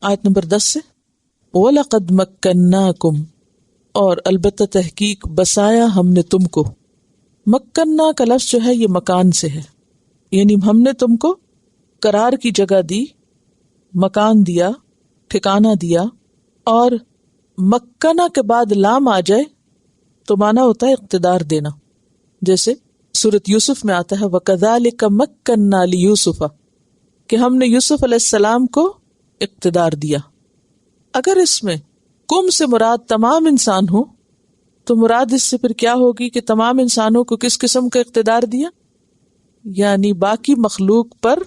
آیت نمبر 10 سے وَلَقَدْ مَكَّنَّاكُمْ، اور البتہ تحقیق بسایا ہم نے تم کو. مکننا کا لفظ جو ہے یہ مکان سے ہے، یعنی ہم نے تم کو قرار کی جگہ دی، مکان دیا، ٹھکانہ دیا. اور مکنہ کے بعد لام آ جائے تو معنی ہوتا ہے اقتدار دینا. جیسے سورۃ یوسف میں آتا ہے وَكَذَلِكَ مَكَّنَّا لِيُوسُفَ، کہ ہم نے یوسف علیہ السلام کو اقتدار دیا. اگر اس میں کم سے مراد تمام انسان ہو تو مراد اس سے پھر کیا ہوگی کہ تمام انسانوں کو کس قسم کا اقتدار دیا؟ یعنی باقی مخلوق پر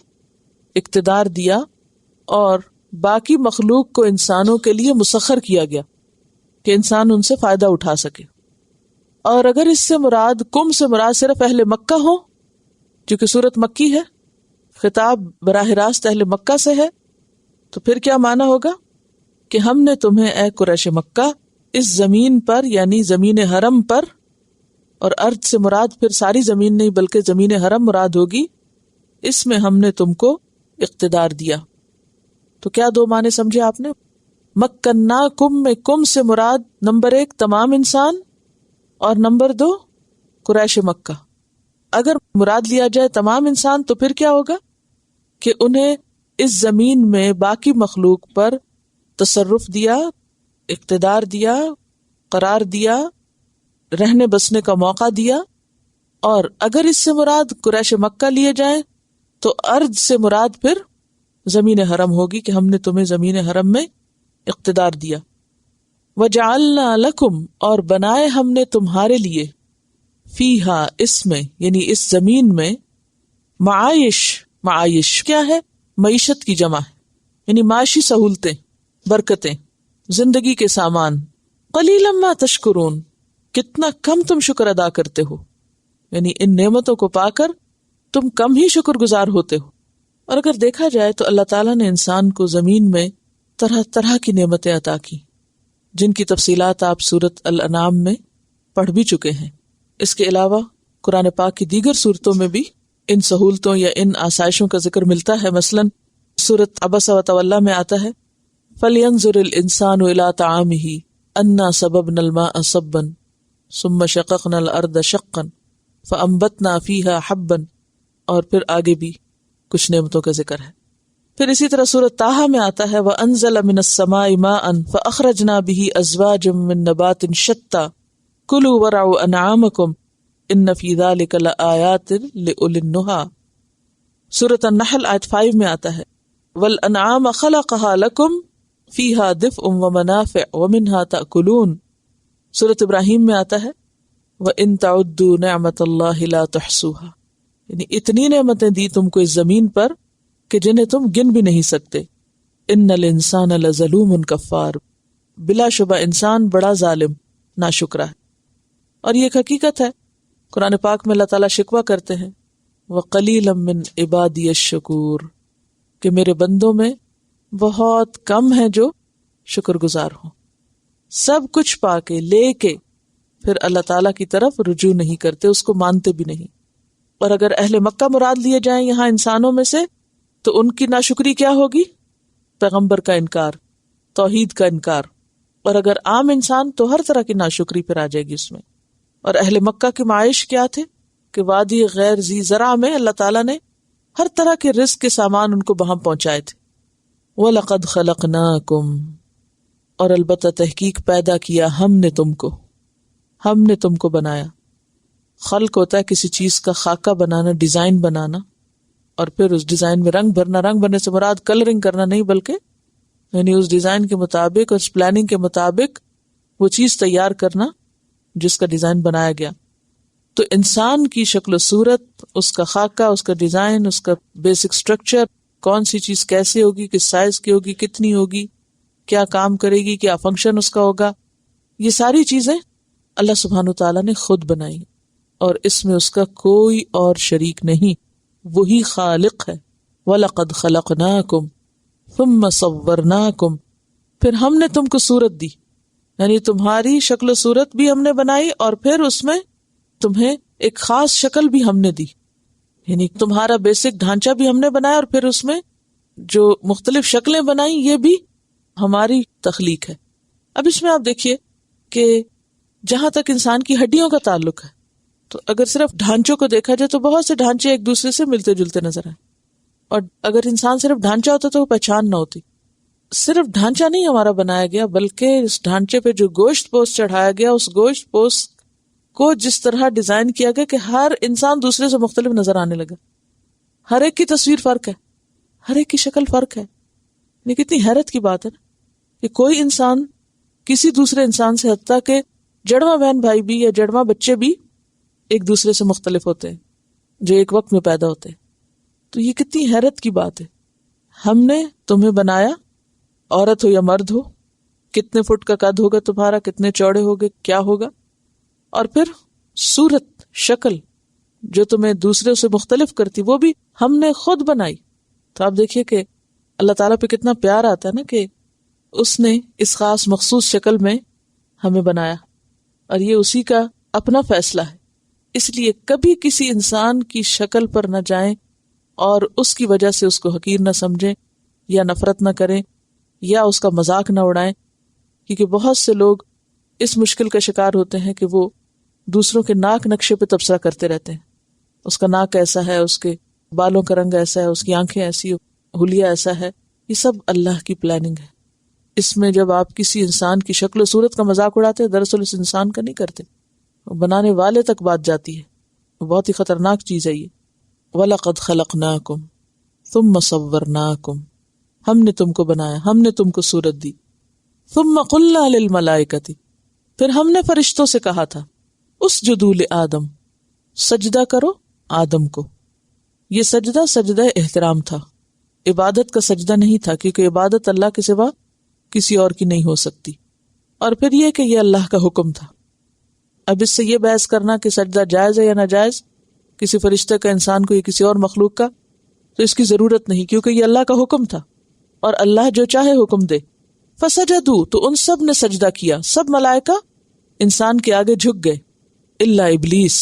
اقتدار دیا، اور باقی مخلوق کو انسانوں کے لیے مسخر کیا گیا کہ انسان ان سے فائدہ اٹھا سکے. اور اگر اس سے مراد کم سے مراد صرف اہل مکہ ہو، کیونکہ سورت مکی ہے، خطاب براہ راست اہل مکہ سے ہے، تو پھر کیا معنی ہوگا کہ ہم نے تمہیں اے قریش مکہ اس زمین پر، یعنی زمین حرم پر، اور ارض سے مراد پھر ساری زمین نہیں بلکہ زمین حرم مراد ہوگی، اس میں ہم نے تم کو اقتدار دیا. تو کیا دو معنی سمجھے آپ نے؟ مکناکم میں کم سے مراد نمبر 1 تمام انسان، اور نمبر 2 قریش مکہ. اگر مراد لیا جائے تمام انسان تو پھر کیا ہوگا کہ انہیں اس زمین میں باقی مخلوق پر تصرف دیا، اقتدار دیا، قرار دیا، رہنے بسنے کا موقع دیا. اور اگر اس سے مراد قریش مکہ لیے جائیں تو ارض سے مراد پھر زمین حرم ہوگی کہ ہم نے تمہیں زمین حرم میں اقتدار دیا. وَجَعَلْنَا لَكُمْ، اور بنائے ہم نے تمہارے لیے، فیہا اس میں، یعنی اس زمین میں، معائش. معائش کیا ہے؟ معیشت کی جمع ہے، یعنی معاشی سہولتیں، برکتیں، زندگی کے سامان. قلیلا ما تشکرون، کتنا کم تم شکر ادا کرتے ہو، یعنی ان نعمتوں کو پا کر تم کم ہی شکر گزار ہوتے ہو. اور اگر دیکھا جائے تو اللہ تعالیٰ نے انسان کو زمین میں طرح طرح کی نعمتیں عطا کی، جن کی تفصیلات آپ سورۃ الانعام میں پڑھ بھی چکے ہیں. اس کے علاوہ قرآن پاک کی دیگر صورتوں میں بھی ان سہولتوں یا ان آسائشوں کا ذکر ملتا ہے. مثلا سورۃ عبس وتولی میں آتا ہے فَلْيَنظُرِ الْإِنسَانُ إِلَىٰ طَعَامِهِ أَنَّا صَبَبْنَا الْمَاءَ صَبًّا ثُمَّ شَقَقْنَا الْأَرْضَ شَقًّا فَأَنبَتْنَا فِيهَا حَبًّا. اور پھر آگے بھی کچھ نعمتوں کا ذکر ہے. پھر اسی طرح سورۃ طٰہٰ میں آتا ہے وَأَنزَلَ مِنَ السَّمَاءِ مَاءً فَأَخْرَجْنَا بِهِ أَزْوَاجًا مِّن نَّبَاتٍ شَتَّىٰ كُلُوا وَارْعَوْا أَنْعَامَكُمْ إِنَّ فِي ذَلِكَ لَآيَاتٍ لِأُولِي النُّهَىٰ. سورۃ النحل آیت 5 میں آتا ہے وَالْأَنْعَامَ خَلَقَهَا لَكُمْ فِيهَا دِفْءٌ وَمَنَافِعُ وَمِنْهَا تَأْكُلُونَ. سورۃ ابراہیم میں آتا ہے وَإِن تَعُدُّوا نِعْمَةَ اللَّهِ لَا تُحْصُوهَا، یعنی اتنی نعمتیں دی تم کو اس زمین پر کہ جنہیں تم گن بھی نہیں سکتے. ان الانسان لظلوم کفار، بلا شبہ انسان بڑا ظالم ناشکرا ہے. اور یہ ایک حقیقت ہے. قرآن پاک میں اللہ تعالیٰ شکوہ کرتے ہیں وَقَلِيلًا مِّنْ عِبَادِيَ الشَّكُورُ، کہ میرے بندوں میں بہت کم ہیں جو شکر گزار ہوں. سب کچھ پا کے لے کے پھر اللہ تعالیٰ کی طرف رجوع نہیں کرتے، اس کو مانتے بھی نہیں. اور اگر اہل مکہ مراد لیے جائیں یہاں انسانوں میں سے تو ان کی ناشکری کیا ہوگی؟ پیغمبر کا انکار، توحید کا انکار. اور اگر عام انسان تو ہر طرح کی ناشکری پھر آ جائے گی اس میں. اور اہل مکہ کی معائش کیا تھے کہ وادی غیر ذی زرع میں اللہ تعالیٰ نے ہر طرح کے رزق کے سامان ان کو وہاں پہنچائے تھے. وَلَقَدْ خَلَقْنَاكُمْ، اور البتہ تحقیق پیدا کیا ہم نے تم کو، ہم نے تم کو بنایا. خلق ہوتا ہے کسی چیز کا خاکہ بنانا، ڈیزائن بنانا، اور پھر اس ڈیزائن میں رنگ بھرنا. رنگ بھرنے سے مراد کلرنگ کرنا نہیں، بلکہ یعنی اس ڈیزائن کے مطابق اور اس پلاننگ کے مطابق وہ چیز تیار کرنا جس کا ڈیزائن بنایا گیا. تو انسان کی شکل و صورت، اس کا خاکہ، اس کا ڈیزائن، اس کا بیسک سٹرکچر، کون سی چیز کیسے ہوگی، کس سائز کی ہوگی، کتنی ہوگی، کیا کام کرے گی، کیا فنکشن اس کا ہوگا، یہ ساری چیزیں اللہ سبحانہ وتعالیٰ نے خود بنائی، اور اس میں اس کا کوئی اور شریک نہیں، وہی خالق ہے. وَلَقَدْ خَلَقْنَاكُمْ ثُمَّ صَوَّرْنَاكُمْ، پھر ہم نے تم کو صورت دی، یعنی تمہاری شکل و صورت بھی ہم نے بنائی، اور پھر اس میں تمہیں ایک خاص شکل بھی ہم نے دی، یعنی تمہارا بیسک ڈھانچہ بھی ہم نے بنایا، اور پھر اس میں جو مختلف شکلیں بنائی یہ بھی ہماری تخلیق ہے۔ اب اس میں آپ دیکھیے کہ جہاں تک انسان کی ہڈیوں کا تعلق ہے تو اگر صرف ڈھانچوں کو دیکھا جائے تو بہت سے ڈھانچے ایک دوسرے سے ملتے جلتے نظر آئے، اور اگر انسان صرف ڈھانچہ ہوتا تو وہ پہچان نہ ہوتی۔ صرف ڈھانچہ نہیں ہمارا بنایا گیا، بلکہ اس ڈھانچے پہ جو گوشت پوست چڑھایا گیا، اس گوشت پوست کو جس طرح ڈیزائن کیا گیا کہ ہر انسان دوسرے سے مختلف نظر آنے لگا۔ ہر ایک کی تصویر فرق ہے، ہر ایک کی شکل فرق ہے۔ یہ کتنی حیرت کی بات ہے نا کہ کوئی انسان کسی دوسرے انسان سے، حتیٰ کہ جڑواں بہن بھائی بھی یا جڑواں بچے بھی ایک دوسرے سے مختلف ہوتے ہیں جو ایک وقت میں پیدا ہوتے ہیں۔ تو یہ کتنی حیرت کی بات ہے۔ ہم نے تمہیں بنایا، عورت ہو یا مرد ہو، کتنے فٹ کا قد ہوگا تمہارا، کتنے چوڑے ہوگے، کیا ہوگا، اور پھر صورت، شکل جو تمہیں دوسرے سے مختلف کرتی وہ بھی ہم نے خود بنائی۔ تو آپ دیکھیے کہ اللہ تعالیٰ پہ کتنا پیار آتا ہے نا کہ اس نے اس خاص مخصوص شکل میں ہمیں بنایا، اور یہ اسی کا اپنا فیصلہ ہے۔ اس لیے کبھی کسی انسان کی شکل پر نہ جائیں اور اس کی وجہ سے اس کو حقیر نہ سمجھیں یا نفرت نہ کریں یا اس کا مذاق نہ اڑائیں، کیونکہ بہت سے لوگ اس مشکل کا شکار ہوتے ہیں کہ وہ دوسروں کے ناک نقشے پہ تبصرہ کرتے رہتے ہیں۔ اس کا ناک ایسا ہے، اس کے بالوں کا رنگ ایسا ہے، اس کی آنکھیں ایسی، حلیہ ایسا ہے۔ یہ سب اللہ کی پلاننگ ہے۔ اس میں جب آپ کسی انسان کی شکل و صورت کا مذاق اڑاتے ہیں، دراصل اس انسان کا نہیں کرتے، بنانے والے تک بات جاتی ہے۔ بہت ہی خطرناک چیز ہے یہ۔ وَلَقَدْ خَلَقْنَاكُمْ ثُمَّ صَوَّرْنَاكُمْ، ہم نے تم کو بنایا، ہم نے تم کو صورت دی۔ ثُمَّ قُلْنَا لِلْمَلَائِكَةِ، پھر ہم نے فرشتوں سے کہا تھا، اسجدوا لآدم، سجدہ کرو آدم کو۔ یہ سجدہ سجدہ احترام تھا، عبادت کا سجدہ نہیں تھا، کیونکہ عبادت اللہ کے سوا کسی اور کی نہیں ہو سکتی۔ اور پھر یہ کہ یہ اللہ کا حکم تھا۔ اب اس سے یہ بحث کرنا کہ سجدہ جائز ہے یا ناجائز کسی فرشتے کا، انسان کو یا کسی اور مخلوق کا، تو اس کی ضرورت نہیں، کیونکہ یہ اللہ کا حکم تھا اور اللہ جو چاہے حکم دے۔ فسجدوا، تو ان سب نے سجدہ کیا، سب ملائکہ انسان کے آگے جھک گئے، الا ابلیس،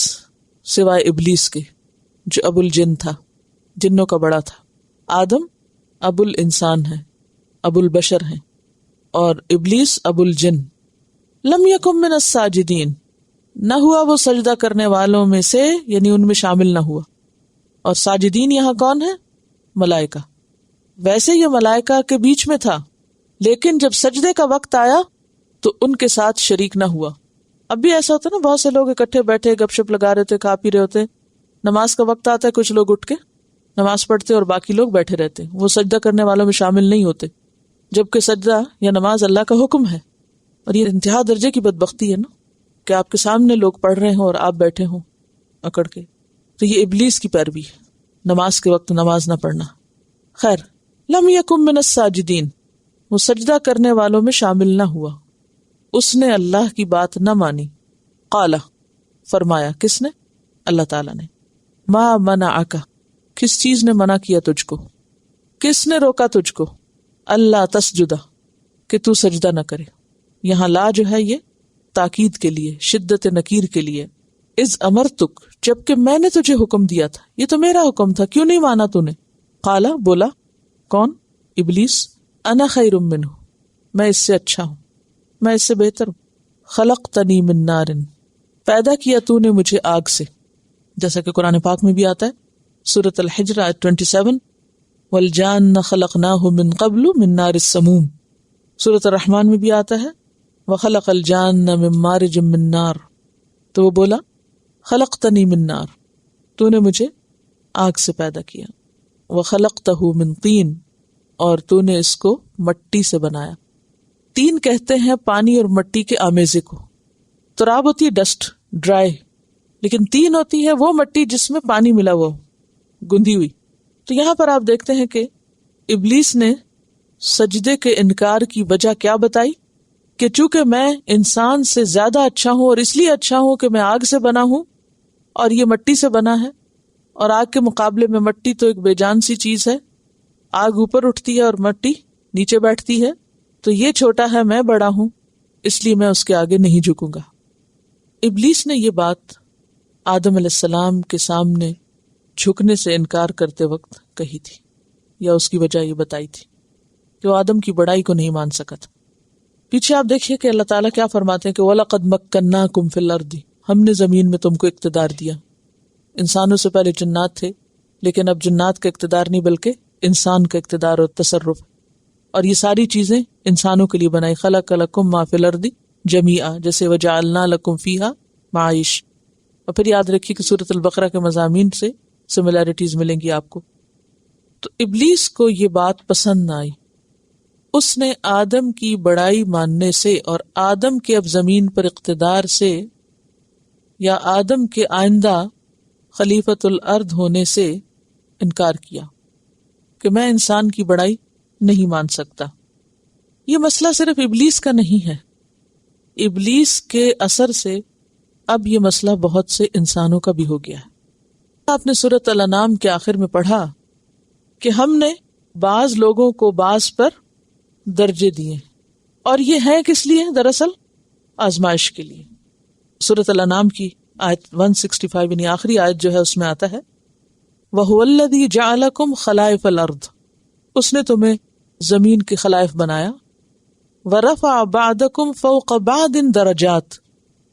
سوائے ابلیس کے جو ابو الجن تھا، جنوں کا بڑا تھا۔ آدم ابو الانسان ہے، ابو البشر ہیں، اور ابلیس ابو الجن۔ لم یکن من الساجدین، نہ ہوا وہ سجدہ کرنے والوں میں سے، یعنی ان میں شامل نہ ہوا۔ اور ساجدین یہاں کون ہے؟ ملائکہ۔ ویسے یہ ملائکہ کے بیچ میں تھا، لیکن جب سجدے کا وقت آیا تو ان کے ساتھ شریک نہ ہوا۔ اب بھی ایسا ہوتا ہے نا، بہت سے لوگ اکٹھے بیٹھے گپ شپ لگا رہے تھے، کھا پی رہے ہوتے، نماز کا وقت آتا ہے، کچھ لوگ اٹھ کے نماز پڑھتے اور باقی لوگ بیٹھے رہتے، وہ سجدہ کرنے والوں میں شامل نہیں ہوتے، جبکہ سجدہ یا نماز اللہ کا حکم ہے۔ اور یہ انتہا درجے کی بدبختی ہے نا کہ آپ کے سامنے لوگ پڑھ رہے ہوں اور آپ بیٹھے ہوں اکڑ کے۔ تو یہ ابلیس کی پیروی ہے، نماز کے وقت نماز نہ پڑھنا۔ خیر، لم یکن من الساجدین، وہ سجدہ کرنے والوں میں شامل نہ ہوا، اس نے اللہ کی بات نہ مانی۔ قال، فرمایا، کس نے؟ اللہ تعالیٰ نے۔ ما منعک، کس چیز نے منع کیا تجھ کو، کس نے روکا تجھ کو؟ اللہ تسجدہ، کہ تو سجدہ نہ کرے۔ یہاں لا جو ہے یہ تاکید کے لیے، شدت نکیر کے لیے۔ اذ امرتک، جبکہ میں نے تجھے حکم دیا تھا، یہ تو میرا حکم تھا، کیوں نہیں مانا تو نے؟ قالا، بولا، کون؟ ابلیس، انا خیر منہ، میں اس سے اچھا ہوں، میں اس سے بہتر ہوں۔ خلقتنی من نار، پیدا کیا تو نے مجھے آگ سے، جیسا کہ قرآن پاک میں بھی آتا ہے، سورۃ الحجر آیت 27، والجان خلقناہ من قبل من نار السموم۔ سورۃ الرحمن میں بھی آتا ہے، وخلق الجان من مارج من نار۔ تو وہ بولا، خلقتنی من نار، تو نے مجھے آگ سے پیدا کیا، وخلقتہ من طین، اور تو نے اس کو مٹی سے بنایا۔ تین کہتے ہیں پانی اور مٹی کے آمیزے کو۔ تراب ہوتی ہے ڈسٹ، ڈرائی، لیکن تین ہوتی ہے وہ مٹی جس میں پانی ملا ہوا ہو، گندھی ہوئی۔ تو یہاں پر آپ دیکھتے ہیں کہ ابلیس نے سجدے کے انکار کی وجہ کیا بتائی کہ چونکہ میں انسان سے زیادہ اچھا ہوں، اور اس لیے اچھا ہوں کہ میں آگ سے بنا ہوں اور یہ مٹی سے بنا ہے، اور آگ کے مقابلے میں مٹی تو ایک بے جان سی چیز ہے، آگ اوپر اٹھتی ہے اور مٹی نیچے بیٹھتی ہے، تو یہ چھوٹا ہے، میں بڑا ہوں، اس لیے میں اس کے آگے نہیں جھکوں گا۔ ابلیس نے یہ بات آدم علیہ السلام کے سامنے جھکنے سے انکار کرتے وقت کہی تھی، یا اس کی وجہ یہ بتائی تھی کہ وہ آدم کی بڑائی کو نہیں مان سکا تھا۔ پیچھے آپ دیکھیے کہ اللہ تعالیٰ کیا فرماتے ہیں کہ وَلَقَدْ مَكَّنَّاكُمْ فِي الْأَرْضِ، ہم نے زمین میں تم کو اقتدار دیا۔ انسانوں سے پہلے جنات تھے، لیکن اب جنات کا اقتدار نہیں بلکہ انسان کا اقتدار اور تصرف، اور یہ ساری چیزیں انسانوں کے لیے بنائی۔ خَلَقَ لَكُم مَّا فِي الْأَرْضِ جَمِيعًا، جیسے وَجَعَلْنَا لَكُمْ فِيهَا مَعَائِشَ۔ اور پھر یاد رکھیے کہ سورۃ البقرہ کے مضامین سے سملیرٹیز ملیں گی آپ کو۔ تو ابلیس کو یہ بات پسند نہ آئی، اس نے آدم کی بڑائی ماننے سے اور آدم کے اب زمین پر اقتدار سے یا آدم کے آئندہ خلیفۃ الارض ہونے سے انکار کیا کہ میں انسان کی بڑائی نہیں مان سکتا۔ یہ مسئلہ صرف ابلیس کا نہیں ہے، ابلیس کے اثر سے اب یہ مسئلہ بہت سے انسانوں کا بھی ہو گیا ہے۔ آپ نے سورۃ الانعام کے آخر میں پڑھا کہ ہم نے بعض لوگوں کو بعض پر درجے دیے، اور یہ ہے کس لیے؟ دراصل آزمائش کے لیے۔ سورۃ الانعام کی آیت 165 یعنی آخری آیت جو ہے اس میں آتا ہے وَهُوَ الَّذِي جَعَلَكُمْ خَلَائِفَ الْأَرْضِ، اس نے تمہیں زمین کے خلائف بنایا، وَرَفَعَ بَعْضَكُمْ فَوْقَ بَعْضٍ دَرَجَاتٍ،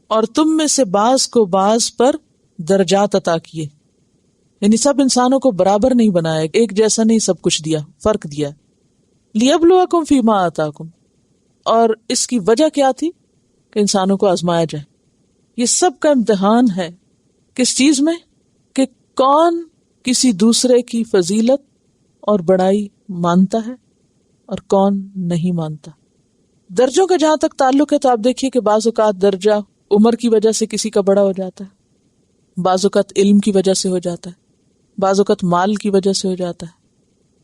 اور تم میں سے بعض کو بعض پر درجات عطا کیے، یعنی سب انسانوں کو برابر نہیں بنایا، ایک جیسا نہیں سب کچھ دیا، فرق دیا۔ لِيَبْلُوَكُمْ فِي مَا آتَاكُمْ، اور اس کی وجہ کیا تھی؟ کہ انسانوں کو آزمایا جائے۔ یہ سب کا امتحان ہے کس چیز میں؟ کہ کون کسی دوسرے کی فضیلت اور بڑائی مانتا ہے اور کون نہیں مانتا۔ درجوں کا جہاں تک تعلق ہے تو آپ دیکھیے کہ بعض اوقات درجہ عمر کی وجہ سے کسی کا بڑا ہو جاتا ہے، بعض اوقات علم کی وجہ سے ہو جاتا ہے، بعض اوقات مال کی وجہ سے ہو جاتا ہے،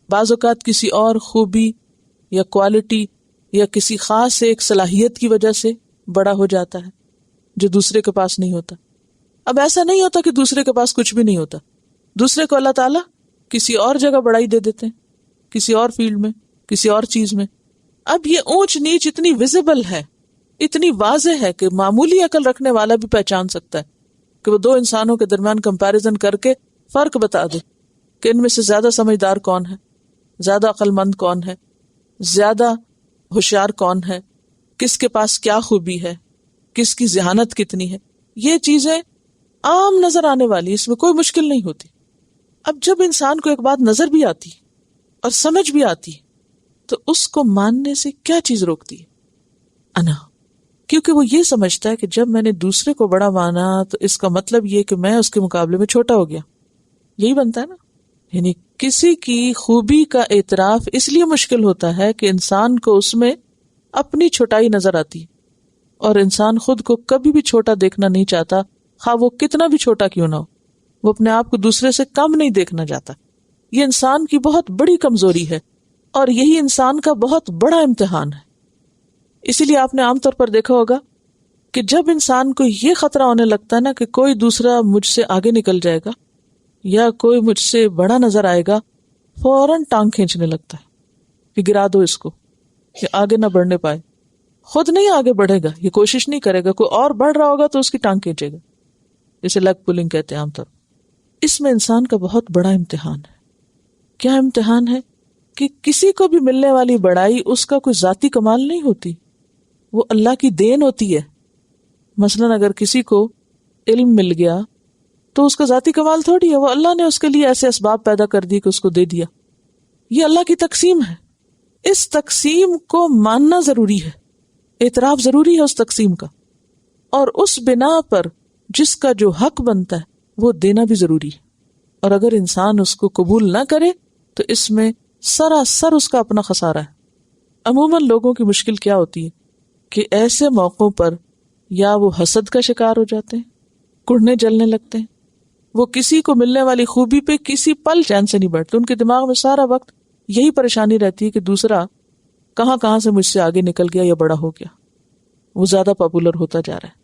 بعض اوقات کسی اور خوبی یا کوالٹی یا کسی خاص ایک صلاحیت کی وجہ سے بڑا ہو جاتا ہے جو دوسرے کے پاس نہیں ہوتا۔ اب ایسا نہیں ہوتا کہ دوسرے کے پاس کچھ بھی نہیں ہوتا، دوسرے کو اللہ تعالیٰ کسی اور جگہ بڑائی دے دیتے ہیں، کسی اور فیلڈ میں، کسی اور چیز میں۔ اب یہ اونچ نیچ اتنی ویزیبل ہے، اتنی واضح ہے کہ معمولی عقل رکھنے والا بھی پہچان سکتا ہے کہ وہ دو انسانوں کے درمیان کمپیریزن کر کے فرق بتا دے کہ ان میں سے زیادہ سمجھدار کون ہے، زیادہ عقل مند کون ہے، زیادہ ہوشیار کون ہے، کس کے پاس کیا خوبی ہے، کس کی ذہانت کتنی ہے۔ یہ چیزیں عام نظر آنے والی، اس میں کوئی مشکل نہیں ہوتی۔ اب جب انسان کو ایک بات نظر بھی آتی اور سمجھ بھی آتی تو اس کو ماننے سے کیا چیز روکتی ہے؟ انا، کیونکہ وہ یہ سمجھتا ہے کہ جب میں نے دوسرے کو بڑا مانا تو اس کا مطلب یہ کہ میں اس کے مقابلے میں چھوٹا ہو گیا۔ یہی بنتا ہے نا، یعنی کسی کی خوبی کا اعتراف اس لیے مشکل ہوتا ہے کہ انسان کو اس میں اپنی چھوٹائی نظر آتی ہے، اور انسان خود کو کبھی بھی چھوٹا دیکھنا نہیں چاہتا، خواہ وہ کتنا بھی چھوٹا کیوں نہ ہو، وہ اپنے آپ کو دوسرے سے کم نہیں دیکھنا چاہتا۔ یہ انسان کی بہت بڑی کمزوری ہے اور یہی انسان کا بہت بڑا امتحان ہے۔ اسی لیے آپ نے عام طور پر دیکھا ہوگا کہ جب انسان کو یہ خطرہ ہونے لگتا ہے نا کہ کوئی دوسرا مجھ سے آگے نکل جائے گا یا کوئی مجھ سے بڑا نظر آئے گا، فوراً ٹانگ کھینچنے لگتا ہے کہ گرا دو اس کو، کہ آگے نہ بڑھنے پائے۔ خود نہیں آگے بڑھے گا، یہ کوشش نہیں کرے گا، کوئی اور بڑھ رہا ہوگا تو اس کی ٹانگ کھینچے گا، جسے لیگ پولنگ کہتے ہیں عام طور۔ اس میں انسان کا بہت بڑا امتحان ہے۔ کیا امتحان ہے؟ کہ کسی کو بھی ملنے والی بڑائی اس کا کوئی ذاتی کمال نہیں ہوتی، وہ اللہ کی دین ہوتی ہے۔ مثلاً اگر کسی کو علم مل گیا تو اس کا ذاتی کمال تھوڑی ہے، وہ اللہ نے اس کے لیے ایسے اسباب پیدا کر دی کہ اس کو دے دیا۔ یہ اللہ کی تقسیم ہے، اس تقسیم کو ماننا ضروری ہے، اعتراف ضروری ہے اس تقسیم کا، اور اس بنا پر جس کا جو حق بنتا ہے وہ دینا بھی ضروری ہے۔ اور اگر انسان اس کو قبول نہ کرے تو اس میں سراسر اس کا اپنا خسارہ ہے۔ عموماً لوگوں کی مشکل کیا ہوتی ہے کہ ایسے موقعوں پر یا وہ حسد کا شکار ہو جاتے ہیں، کڑھنے جلنے لگتے ہیں، وہ کسی کو ملنے والی خوبی پہ کسی پل چین سے نہیں بیٹھتے، ان کے دماغ میں سارا وقت یہی پریشانی رہتی ہے کہ دوسرا کہاں کہاں سے مجھ سے آگے نکل گیا یا بڑا ہو گیا، وہ زیادہ پاپولر ہوتا جا رہا ہے،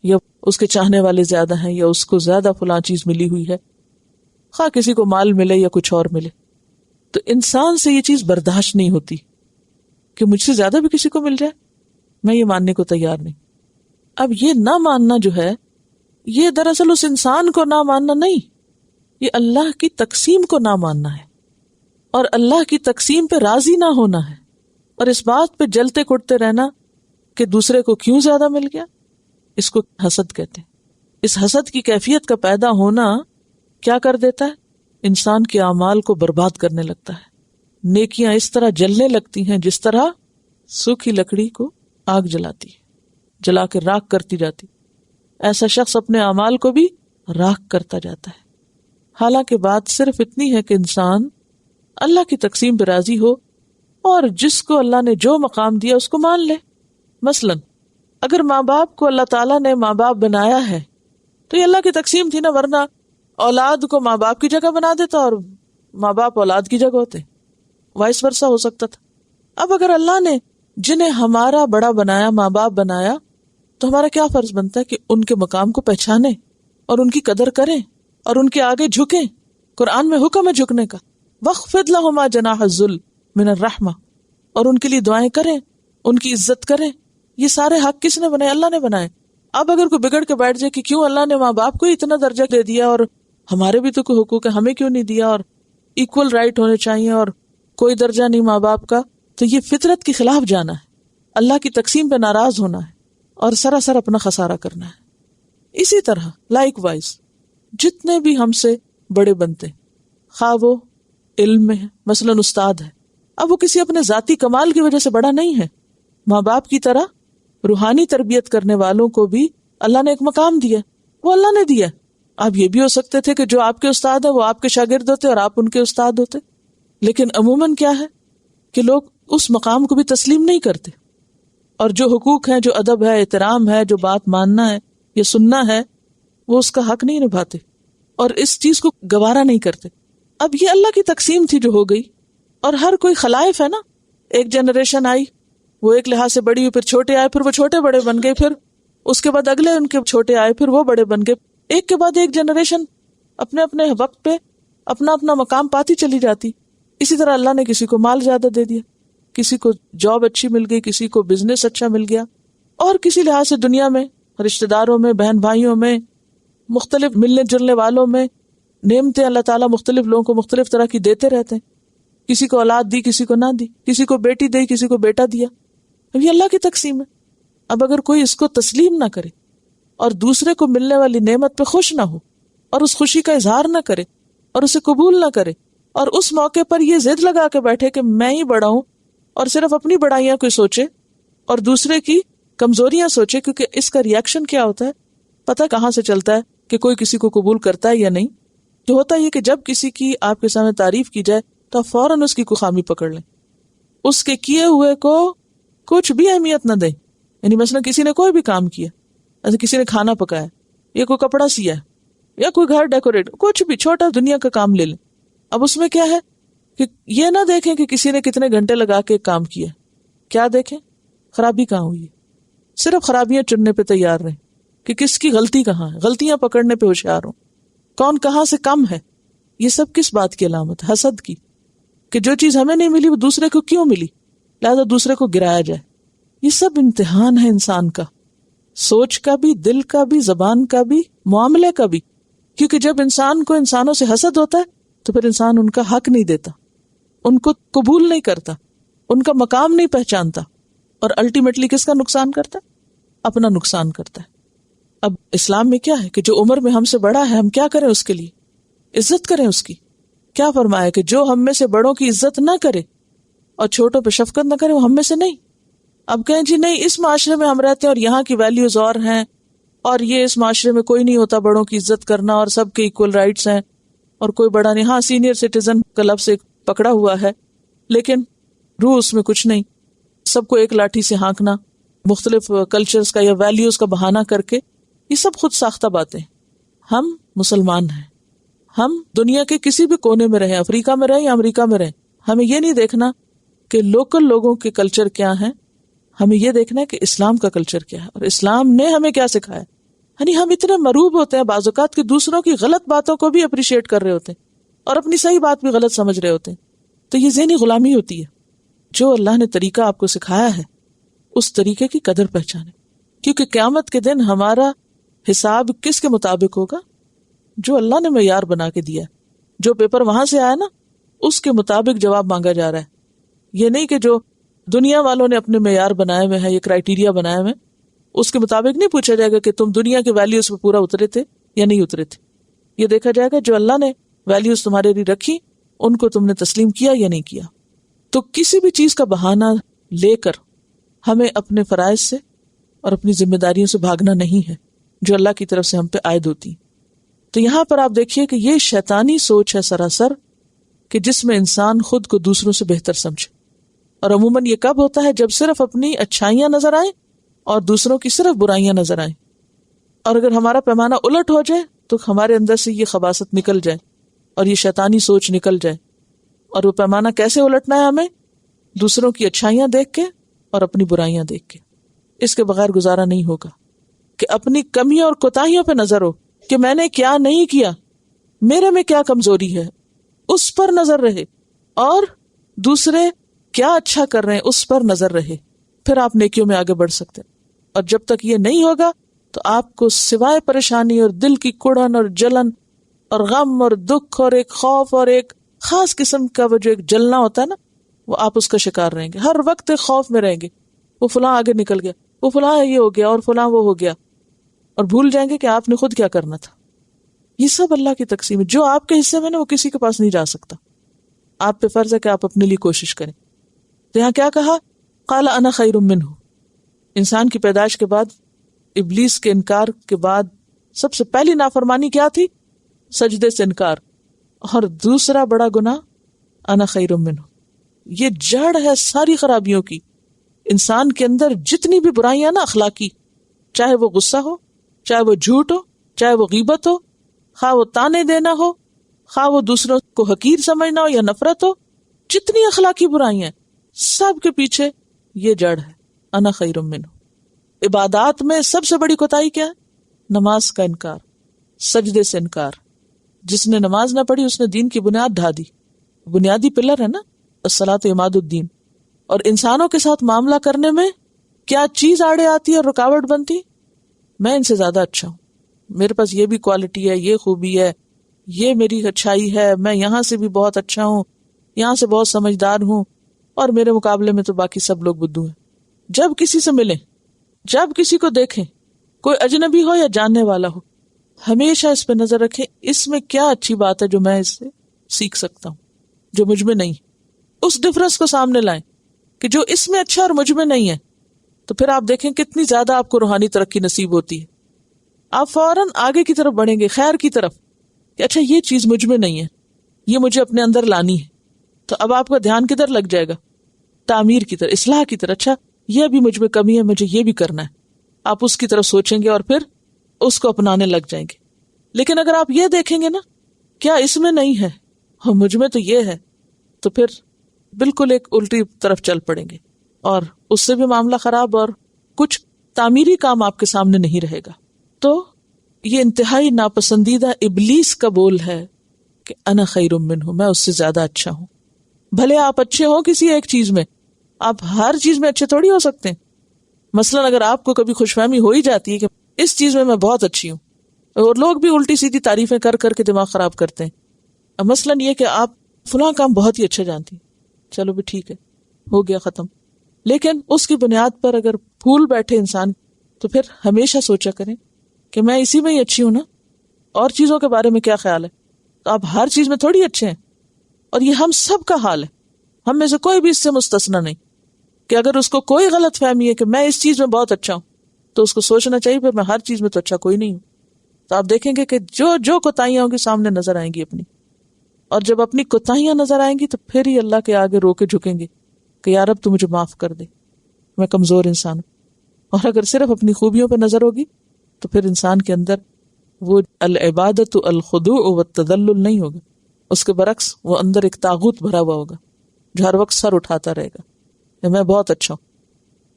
یا اس کے چاہنے والے زیادہ ہیں، یا اس کو زیادہ فلاں چیز ملی ہوئی ہے، خواہ کسی کو مال ملے یا کچھ اور ملے۔ تو انسان سے یہ چیز برداشت نہیں ہوتی کہ مجھ سے زیادہ بھی کسی کو مل جائے، میں یہ ماننے کو تیار نہیں۔ اب یہ نہ ماننا جو ہے، یہ دراصل اس انسان کو نہ ماننا نہیں، یہ اللہ کی تقسیم کو نہ ماننا ہے۔ اور اللہ کی تقسیم پہ راضی نہ ہونا ہے، اور اس بات پہ جلتے کٹتے رہنا کہ دوسرے کو کیوں زیادہ مل گیا، اس کو حسد کہتے ہیں۔ اس حسد کی کیفیت کا پیدا ہونا کیا کر دیتا ہے؟ انسان کے اعمال کو برباد کرنے لگتا ہے۔ نیکیاں اس طرح جلنے لگتی ہیں جس طرح سوکھی لکڑی کو آگ جلاتی ہے، جلا کے راکھ کرتی جاتی۔ ایسا شخص اپنے اعمال کو بھی راکھ کرتا جاتا ہے۔ حالانکہ بات صرف اتنی ہے کہ انسان اللہ کی تقسیم پہ راضی ہو اور جس کو اللہ نے جو مقام دیا اس کو مان لے۔ مثلا اگر ماں باپ کو اللہ تعالیٰ نے ماں باپ بنایا ہے تو یہ اللہ کی تقسیم تھی نا، ورنہ اولاد کو ماں باپ کی جگہ بنا دیتا اور ماں باپ اولاد کی جگہ ہوتے، وائس ورثہ ہو سکتا تھا۔ اب اگر اللہ نے جنہیں ہمارا بڑا بنایا، ماں باپ بنایا، تو ہمارا کیا فرض بنتا ہے کہ ان کے مقام کو پہچانے اور ان کی قدر کریں اور ان کے آگے جھکیں۔ قرآن میں حکم ہے جھکنے کا، وَاخْفِضْ لَهُمَا جَنَاحَ الذُّلِّ مِنَ الرَّحْمَةِ، اور ان کے لیے دعائیں کریں، ان کی عزت کریں۔ یہ سارے حق کس نے بنائے؟ اللہ نے بنائے۔ اب اگر کوئی بگڑ کے بیٹھ جائے کہ کیوں اللہ نے ماں باپ کو اتنا درجہ دے دیا اور ہمارے بھی تو کوئی حقوق ہے، ہمیں کیوں نہیں دیا، اور ایکول رائٹ ہونے چاہیے اور کوئی درجہ نہیں ماں باپ کا، تو یہ فطرت کے خلاف جانا ہے، اللہ کی تقسیم پہ ناراض ہونا ہے اور سراسر اپنا خسارہ کرنا ہے۔ اسی طرح لائک وائز جتنے بھی ہم سے بڑے بنتے، خواہ وہ علم میں ہے، مثلا استاد ہے، اب وہ کسی اپنے ذاتی کمال کی وجہ سے بڑا نہیں ہے۔ ماں باپ کی طرح روحانی تربیت کرنے والوں کو بھی اللہ نے ایک مقام دیا، وہ اللہ نے دیا۔ اب یہ بھی ہو سکتے تھے کہ جو آپ کے استاد ہیں وہ آپ کے شاگرد ہوتے اور آپ ان کے استاد ہوتے، لیکن عموماً کیا ہے کہ لوگ اس مقام کو بھی تسلیم نہیں کرتے، اور جو حقوق ہیں، جو ادب ہے، احترام ہے، جو بات ماننا ہے یا سننا ہے، وہ اس کا حق نہیں نبھاتے اور اس چیز کو گوارا نہیں کرتے۔ اب یہ اللہ کی تقسیم تھی جو ہو گئی، اور ہر کوئی خلائف ہے نا، ایک جنریشن آئی، وہ ایک لحاظ سے بڑی ہوئی، پھر چھوٹے آئے، پھر وہ چھوٹے بڑے بن گئے، پھر اس کے بعد اگلے ان کے چھوٹے آئے، پھر وہ بڑے بن گئے، ایک کے بعد ایک جنریشن اپنے اپنے وقت پہ اپنا اپنا مقام پاتی چلی جاتی۔ اسی طرح اللہ نے کسی کو مال زیادہ دے دیا، کسی کو جاب اچھی مل گئی، کسی کو بزنس اچھا مل گیا، اور کسی لحاظ سے دنیا میں رشتہ داروں میں، بہن بھائیوں میں، مختلف ملنے جلنے والوں میں نعمتیں اللہ تعالیٰ مختلف لوگوں کو مختلف طرح کی دیتے رہتے ہیں۔ کسی کو اولاد دی، کسی کو نہ دی، کسی کو بیٹی دی، کسی کو بیٹا دیا۔ اب یہ اللہ کی تقسیم ہے۔ اب اگر کوئی اس کو تسلیم نہ کرے اور دوسرے کو ملنے والی نعمت پہ خوش نہ ہو اور اس خوشی کا اظہار نہ کرے اور اسے قبول نہ کرے، اور اس موقع پر یہ ضد لگا کے بیٹھے کہ میں ہی بڑا ہوں اور صرف اپنی بڑائیاں کو سوچے اور دوسرے کی کمزوریاں سوچے، کیونکہ اس کا ریئیکشن کیا ہوتا ہے پتہ کہاں سے چلتا ہے کہ کوئی کسی کو قبول کرتا ہے یا نہیں۔ جو ہوتا ہے کہ جب کسی کی آپ کے سامنے تعریف کی جائے تو آپ فوراً اس کی کوئی خامی پکڑ لیں، اس کے کیے ہوئے کو کچھ بھی اہمیت نہ دیں۔ یعنی مثلا کسی نے کوئی بھی کام کیا، ایسے کسی نے کھانا پکایا یا کوئی کپڑا سیا یا کوئی گھر ڈیکوریٹ، کچھ بھی چھوٹا دنیا کا کام لے لیں، اب اس میں کیا ہے کہ یہ نہ دیکھیں کہ کسی نے کتنے گھنٹے لگا کے کام کیا، کیا دیکھیں خرابی کہاں ہوئی ہے، صرف خرابیاں چننے پہ تیار رہیں کہ کس کی غلطی کہاں ہے، غلطیاں پکڑنے پہ ہوشیار ہوں، کون کہاں سے کم ہے۔ یہ سب کس بات کی علامت ہے؟ حسد کی، کہ جو چیز ہمیں نہیں ملی وہ دوسرے کو کیوں ملی، لہذا دوسرے کو گرایا جائے۔ یہ سب امتحان ہے انسان کا، سوچ کا بھی، دل کا بھی، زبان کا بھی، معاملے کا بھی، کیونکہ جب انسان کو انسانوں سے حسد ہوتا ہے تو پھر انسان ان کا حق نہیں دیتا، ان کو قبول نہیں کرتا، ان کا مقام نہیں پہچانتا، اور الٹیمیٹلی کس کا نقصان کرتا ہے؟ اپنا نقصان کرتا ہے۔ اب اسلام میں کیا ہے کہ جو عمر میں ہم سے بڑا ہے ہم کیا کریں؟ اس کے لیے عزت کریں اس کی۔ کیا فرمایا کہ جو ہم میں سے بڑوں کی عزت نہ کرے اور چھوٹوں پہ شفقت نہ کرے وہ ہم میں سے نہیں۔ اب کہیں جی نہیں، اس معاشرے میں ہم رہتے ہیں اور یہاں کی ویلیوز اور ہیں، اور یہ اس معاشرے میں کوئی نہیں ہوتا بڑوں کی عزت کرنا اور سب کے ایکول رائٹس ہیں اور کوئی بڑا نہیں، ہاں سینئر سٹیزن کا لفظ ایک پکڑا ہوا ہے لیکن روح اس میں کچھ نہیں، سب کو ایک لاٹھی سے ہانکنا، مختلف کلچرز کا یا ویلیوز کا بہانہ کر کے، یہ سب خود ساختہ باتیں۔ ہم مسلمان ہیں، ہم دنیا کے کسی بھی کونے میں رہیں، افریقہ میں رہیں یا امریکہ میں رہیں، ہمیں یہ نہیں دیکھنا کہ لوکل لوگوں کے کلچر کیا ہیں، ہمیں یہ دیکھنا ہے کہ اسلام کا کلچر کیا ہے اور اسلام نے ہمیں کیا سکھایا۔ یعنی ہم اتنے مروب ہوتے ہیں بعض اوقات کہ دوسروں کی غلط باتوں کو بھی اپریشیٹ کر رہے ہوتے ہیں اور اپنی صحیح بات بھی غلط سمجھ رہے ہوتے ہیں، تو یہ ذہنی غلامی ہوتی ہے۔ جو اللہ نے طریقہ آپ کو سکھایا ہے اس طریقے کی قدر پہچانے، کیونکہ قیامت کے دن ہمارا حساب کس کے مطابق ہوگا؟ جو اللہ نے معیار بنا کے دیا ہے، جو پیپر وہاں سے آیا نا اس کے مطابق جواب مانگا جا رہا ہے. یہ نہیں کہ جو دنیا والوں نے اپنے معیار بنائے ہوئے ہیں، یہ کرائیٹیریا بنائے ہوئے ہیں، اس کے مطابق نہیں پوچھا جائے گا کہ تم دنیا کے ویلیوز پہ پورا اترے تھے یا نہیں اترے تھے. یہ دیکھا جائے گا جو اللہ نے ویلیوز تمہارے لیے رکھی ان کو تم نے تسلیم کیا یا نہیں کیا. تو کسی بھی چیز کا بہانہ لے کر ہمیں اپنے فرائض سے اور اپنی ذمہ داریوں سے بھاگنا نہیں ہے جو اللہ کی طرف سے ہم پہ عائد ہوتی. تو یہاں پر آپ دیکھیے کہ یہ شیطانی سوچ ہے سراسر کہ جس میں انسان خود کو دوسروں سے بہتر سمجھے. اور عموماً یہ کب ہوتا ہے؟ جب صرف اپنی اچھائیاں نظر آئیں اور دوسروں کی صرف برائیاں نظر آئیں. اور اگر ہمارا پیمانہ الٹ ہو جائے تو ہمارے اندر سے یہ خباثت نکل جائے اور یہ شیطانی سوچ نکل جائے. اور وہ پیمانہ کیسے الٹنا ہے ہمیں؟ دوسروں کی اچھائیاں دیکھ کے اور اپنی برائیاں دیکھ کے. اس کے بغیر گزارا نہیں ہوگا کہ اپنی کمیوں اور کوتاہیوں پہ نظر ہو کہ میں نے کیا نہیں کیا، میرے میں کیا کمزوری ہے، اس پر نظر رہے، اور دوسرے کیا اچھا کر رہے ہیں اس پر نظر رہے. پھر آپ نیکیوں میں آگے بڑھ سکتے ہیں. اور جب تک یہ نہیں ہوگا تو آپ کو سوائے پریشانی اور دل کی کڑن اور جلن اور غم اور دکھ اور ایک خوف اور ایک خاص قسم کا وہ جو ایک جلنا ہوتا ہے نا، وہ آپ اس کا شکار رہیں گے. ہر وقت ایک خوف میں رہیں گے، وہ فلاں آگے نکل گیا، وہ فلاں یہ ہو گیا اور فلاں وہ ہو گیا، اور بھول جائیں گے کہ آپ نے خود کیا کرنا تھا. یہ سب اللہ کی تقسیم ہے. جو آپ کے حصے میں نا وہ کسی کے پاس نہیں جا سکتا. آپ پہ فرض ہے کہ آپ اپنے لیے کوشش کریں. تو یہاں کیا کہا؟ قال انا خیر منہ. انسان کی پیدائش کے بعد ابلیس کے انکار کے بعد سب سے پہلی نافرمانی کیا تھی؟ سجدے سے انکار. اور دوسرا بڑا گناہ انا خیر منہ. یہ جڑ ہے ساری خرابیوں کی. انسان کے اندر جتنی بھی برائیاں نا اخلاقی، چاہے وہ غصہ ہو، چاہے وہ جھوٹ ہو، چاہے وہ غیبت ہو، خواہ وہ تانے دینا ہو، خواہ وہ دوسروں کو حقیر سمجھنا ہو یا نفرت ہو، جتنی اخلاقی برائیاں سب کے پیچھے یہ جڑ ہے انا خیر منہ. عبادات میں سب سے بڑی کوتاہی کیا ہے؟ نماز کا انکار، سجدے سے انکار. جس نے نماز نہ پڑھی اس نے دین کی بنیاد ڈھا دی. بنیادی پلر ہے نا الصلاۃ عماد الدین. اور انسانوں کے ساتھ معاملہ کرنے میں کیا چیز آڑے آتی ہے اور رکاوٹ بنتی؟ میں ان سے زیادہ اچھا ہوں، میرے پاس یہ بھی کوالٹی ہے، یہ خوبی ہے، یہ میری اچھائی ہے، میں یہاں سے بھی بہت اچھا ہوں، یہاں سے بہت سمجھدار ہوں، اور میرے مقابلے میں تو باقی سب لوگ بدھو ہیں. جب کسی سے ملیں، جب کسی کو دیکھیں، کوئی اجنبی ہو یا جاننے والا ہو، ہمیشہ اس پہ نظر رکھیں اس میں کیا اچھی بات ہے جو میں اس سے سیکھ سکتا ہوں، جو مجھ میں نہیں. اس ڈفرنس کو سامنے لائیں کہ جو اس میں اچھا اور مجھ میں نہیں ہے. تو پھر آپ دیکھیں کتنی زیادہ آپ کو روحانی ترقی نصیب ہوتی ہے. آپ فوراً آگے کی طرف بڑھیں گے، خیر کی طرف، کہ اچھا یہ چیز مجھ میں نہیں ہے، یہ مجھے اپنے اندر لانی ہے. تو اب آپ کا دھیان کدھر لگ جائے گا؟ تعمیر کی طرف، اصلاح کی طرف. اچھا یہ بھی مجھ میں کمی ہے، مجھے یہ بھی کرنا ہے. آپ اس کی طرف سوچیں گے اور پھر اس کو اپنانے لگ جائیں گے. لیکن اگر آپ یہ دیکھیں گے نا کیا اس میں نہیں ہے اور مجھ میں تو یہ ہے، تو پھر بالکل ایک الٹی طرف چل پڑیں گے اور اس سے بھی معاملہ خراب اور کچھ تعمیری کام آپ کے سامنے نہیں رہے گا. تو یہ انتہائی ناپسندیدہ ابلیس کا بول ہے کہ انا خیر منہ، میں اس سے زیادہ اچھا ہوں. بھلے آپ اچھے ہوں کسی ایک چیز میں، آپ ہر چیز میں اچھے تھوڑی ہو سکتے ہیں. مثلا اگر آپ کو کبھی خوش فہمی ہو ہی جاتی ہے کہ اس چیز میں بہت اچھی ہوں، اور لوگ بھی الٹی سیدھی تعریفیں کر کر کے دماغ خراب کرتے ہیں. مثلا یہ کہ آپ فلاں کام بہت ہی اچھا جانتی ہیں، چلو بھی ٹھیک ہے، ہو گیا ختم. لیکن اس کی بنیاد پر اگر پھول بیٹھے انسان تو پھر ہمیشہ سوچا کریں کہ میں اسی میں ہی اچھی ہوں نا، اور چیزوں کے بارے میں کیا خیال ہے. تو آپ ہر چیز میں تھوڑی اچھے ہیں. اور یہ ہم سب کا حال ہے، ہم میں سے کوئی بھی اس سے مستثنا نہیں کہ اگر اس کو کوئی غلط فہمی ہے کہ میں اس چیز میں بہت اچھا ہوں تو اس کو سوچنا چاہیے پھر میں ہر چیز میں تو اچھا کوئی نہیں ہوں. تو آپ دیکھیں گے کہ جو کوتاہیاں ہوں گی سامنے نظر آئیں گی اپنی. اور جب اپنی کوتاہیاں نظر آئیں گی تو پھر ہی اللہ کے آگے رو کے جھکیں گے کہ یا رب تو مجھے معاف کر دے، میں کمزور انسان ہوں. اور اگر صرف اپنی خوبیوں پہ نظر ہوگی تو پھر انسان کے اندر وہ العبادت الخضوع والتذلل نہیں ہوگا. اس کے برعکس وہ اندر ایک طاغوت بھرا ہوا ہوگا جو ہر وقت سر اٹھاتا رہے گا کہ میں بہت اچھا ہوں.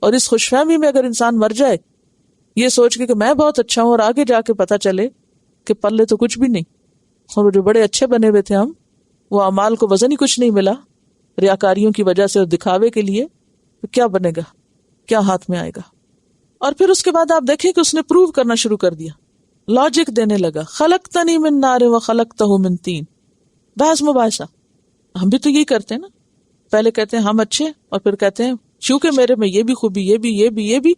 اور اس خوش فہمی میں اگر انسان مر جائے یہ سوچ کے کہ میں بہت اچھا ہوں، اور آگے جا کے پتا چلے کہ پلے تو کچھ بھی نہیں، اور جو بڑے اچھے بنے ہوئے تھے ہم، وہ اعمال کو وزن ہی کچھ نہیں ملا ریاکاریوں کی وجہ سے اور دکھاوے کے لیے، تو کیا بنے گا، کیا ہاتھ میں آئے گا. اور پھر اس کے بعد آپ دیکھیں کہ اس نے پروو کرنا شروع کر دیا، لاجک دینے لگا. خلقتنی من نار و خلقتہ من طین، بحث مباحثہ. ہم بھی تو یہی کرتے ہیں نا، پہلے کہتے ہیں ہم اچھے، اور پھر کہتے ہیں چونکہ میرے میں یہ بھی خوبی، یہ بھی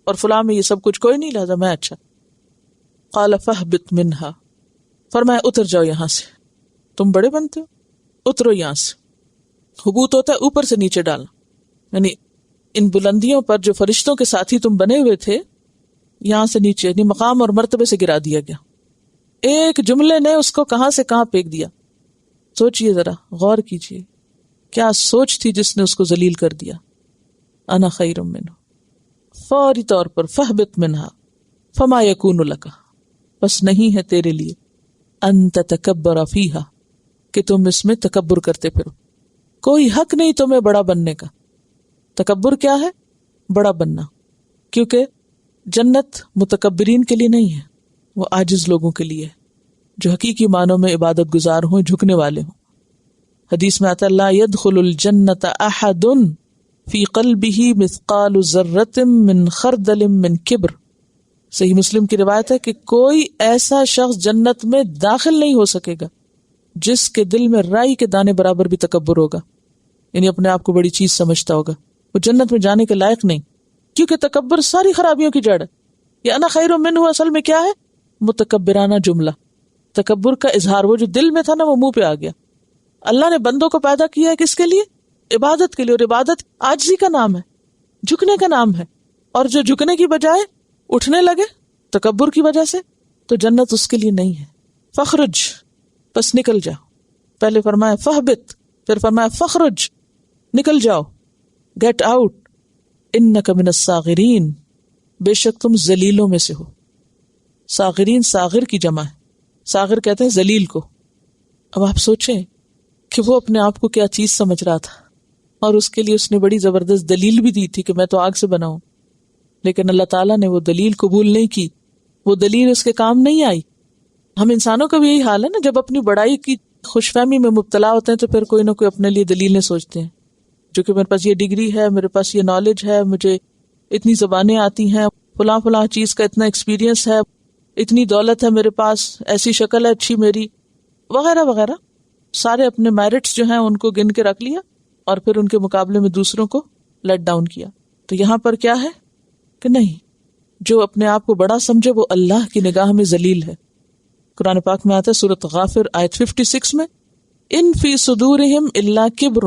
اور فلاں میں یہ سب کچھ کوئی نہیں، لہذا میں اچھا۔ قال فاہبط منہا، فرمایا اتر جاؤ یہاں سے، تم بڑے بنتے ہو، اترو یہاں سے۔ حبوط ہوتا ہے اوپر سے نیچے ڈالنا، یعنی ان بلندیوں پر جو فرشتوں کے ساتھی تم بنے ہوئے تھے، یہاں سے نیچے، یعنی مقام اور مرتبے سے گرا دیا گیا۔ ایک جملے نے اس کو کہاں سے کہاں پھینک دیا۔ سوچئے ذرا، غور کیجئے، کیا سوچ تھی جس نے اس کو ذلیل کر دیا۔ انا خیر منہ، فوری طور پر فاہبط منہا فما یکون لک، بس نہیں ہے تیرے لیے، ان تتکبر فیہا، کہ تم اس میں تکبر کرتے پھرو، کوئی حق نہیں تمہیں بڑا بننے کا۔ تکبر کیا ہے؟ بڑا بننا، کیونکہ جنت متکبرین کے لیے نہیں ہے، وہ عاجز لوگوں کے لیے، جو حقیقی معنوں میں عبادت گزار ہوں، جھکنے والے ہوں۔ حدیث میں آتا ہے لا يدخل الجنت احد فی قلبہ مثقال ذرۃ من خردل من کبر، صحیح مسلم کی روایت ہے کہ کوئی ایسا شخص جنت میں داخل نہیں ہو سکے گا جس کے دل میں رائی کے دانے برابر بھی تکبر ہوگا، یعنی اپنے آپ کو بڑی چیز سمجھتا ہوگا، وہ جنت میں جانے کے لائق نہیں، کیونکہ تکبر ساری خرابیوں کی جڑ ہے۔ یہ انا خیر منہ اصل میں کیا ہے؟ متکبرانہ جملہ، تکبر کا اظہار، وہ جو دل میں تھا نا وہ منہ پہ آ گیا۔ اللہ نے بندوں کو پیدا کیا ہے کس کے لیے؟ عبادت کے لیے، اور عبادت عاجزی کا نام ہے، جھکنے کا نام ہے، اور جو جھکنے کی بجائے اٹھنے لگے تکبر کی وجہ سے، تو جنت اس کے لیے نہیں ہے۔ فخرج، بس نکل جاؤ، پہلے فرمایا فہبط، پھر فرمایا فخرج، نکل جاؤ، گیٹ آؤٹ، انک من الصاغرین، بے شک تم ذلیلوں میں سے ہو۔ صاغرین صاغر کی جمع ہے، صاغر کہتے ہیں ذلیل کو۔ اب آپ سوچیں کہ وہ اپنے آپ کو کیا چیز سمجھ رہا تھا، اور اس کے لیے اس نے بڑی زبردست دلیل بھی دی تھی کہ میں تو آگ سے بنا ہوں، لیکن اللہ تعالیٰ نے وہ دلیل قبول نہیں کی، وہ دلیل اس کے کام نہیں آئی۔ ہم انسانوں کا بھی یہی حال ہے نا، جب اپنی بڑائی کی خوش فہمی میں مبتلا ہوتے ہیں تو پھر کوئی نہ کوئی اپنے لیے دلیلیں سوچتے ہیں، جو کہ میرے پاس یہ ڈگری ہے، میرے پاس یہ نالج ہے، مجھے اتنی زبانیں آتی ہیں، فلاں فلاں چیز کا اتنا ایکسپیرینس ہے، اتنی دولت ہے میرے پاس، ایسی شکل ہے اچھی میری، وغیرہ وغیرہ، سارے اپنے میرٹس جو ہیں ان کو گن کے رکھ لیا، اور پھر ان کے مقابلے میں دوسروں کو لیٹ ڈاؤن کیا۔ تو یہاں پر کیا ہے کہ نہیں، جو اپنے آپ کو بڑا سمجھے وہ اللہ کی نگاہ میں ذلیل ہے۔ قرآن پاک میں آتا ہے سورۃ غافر آیت 56 میں، ان فی صدورہم الا کبر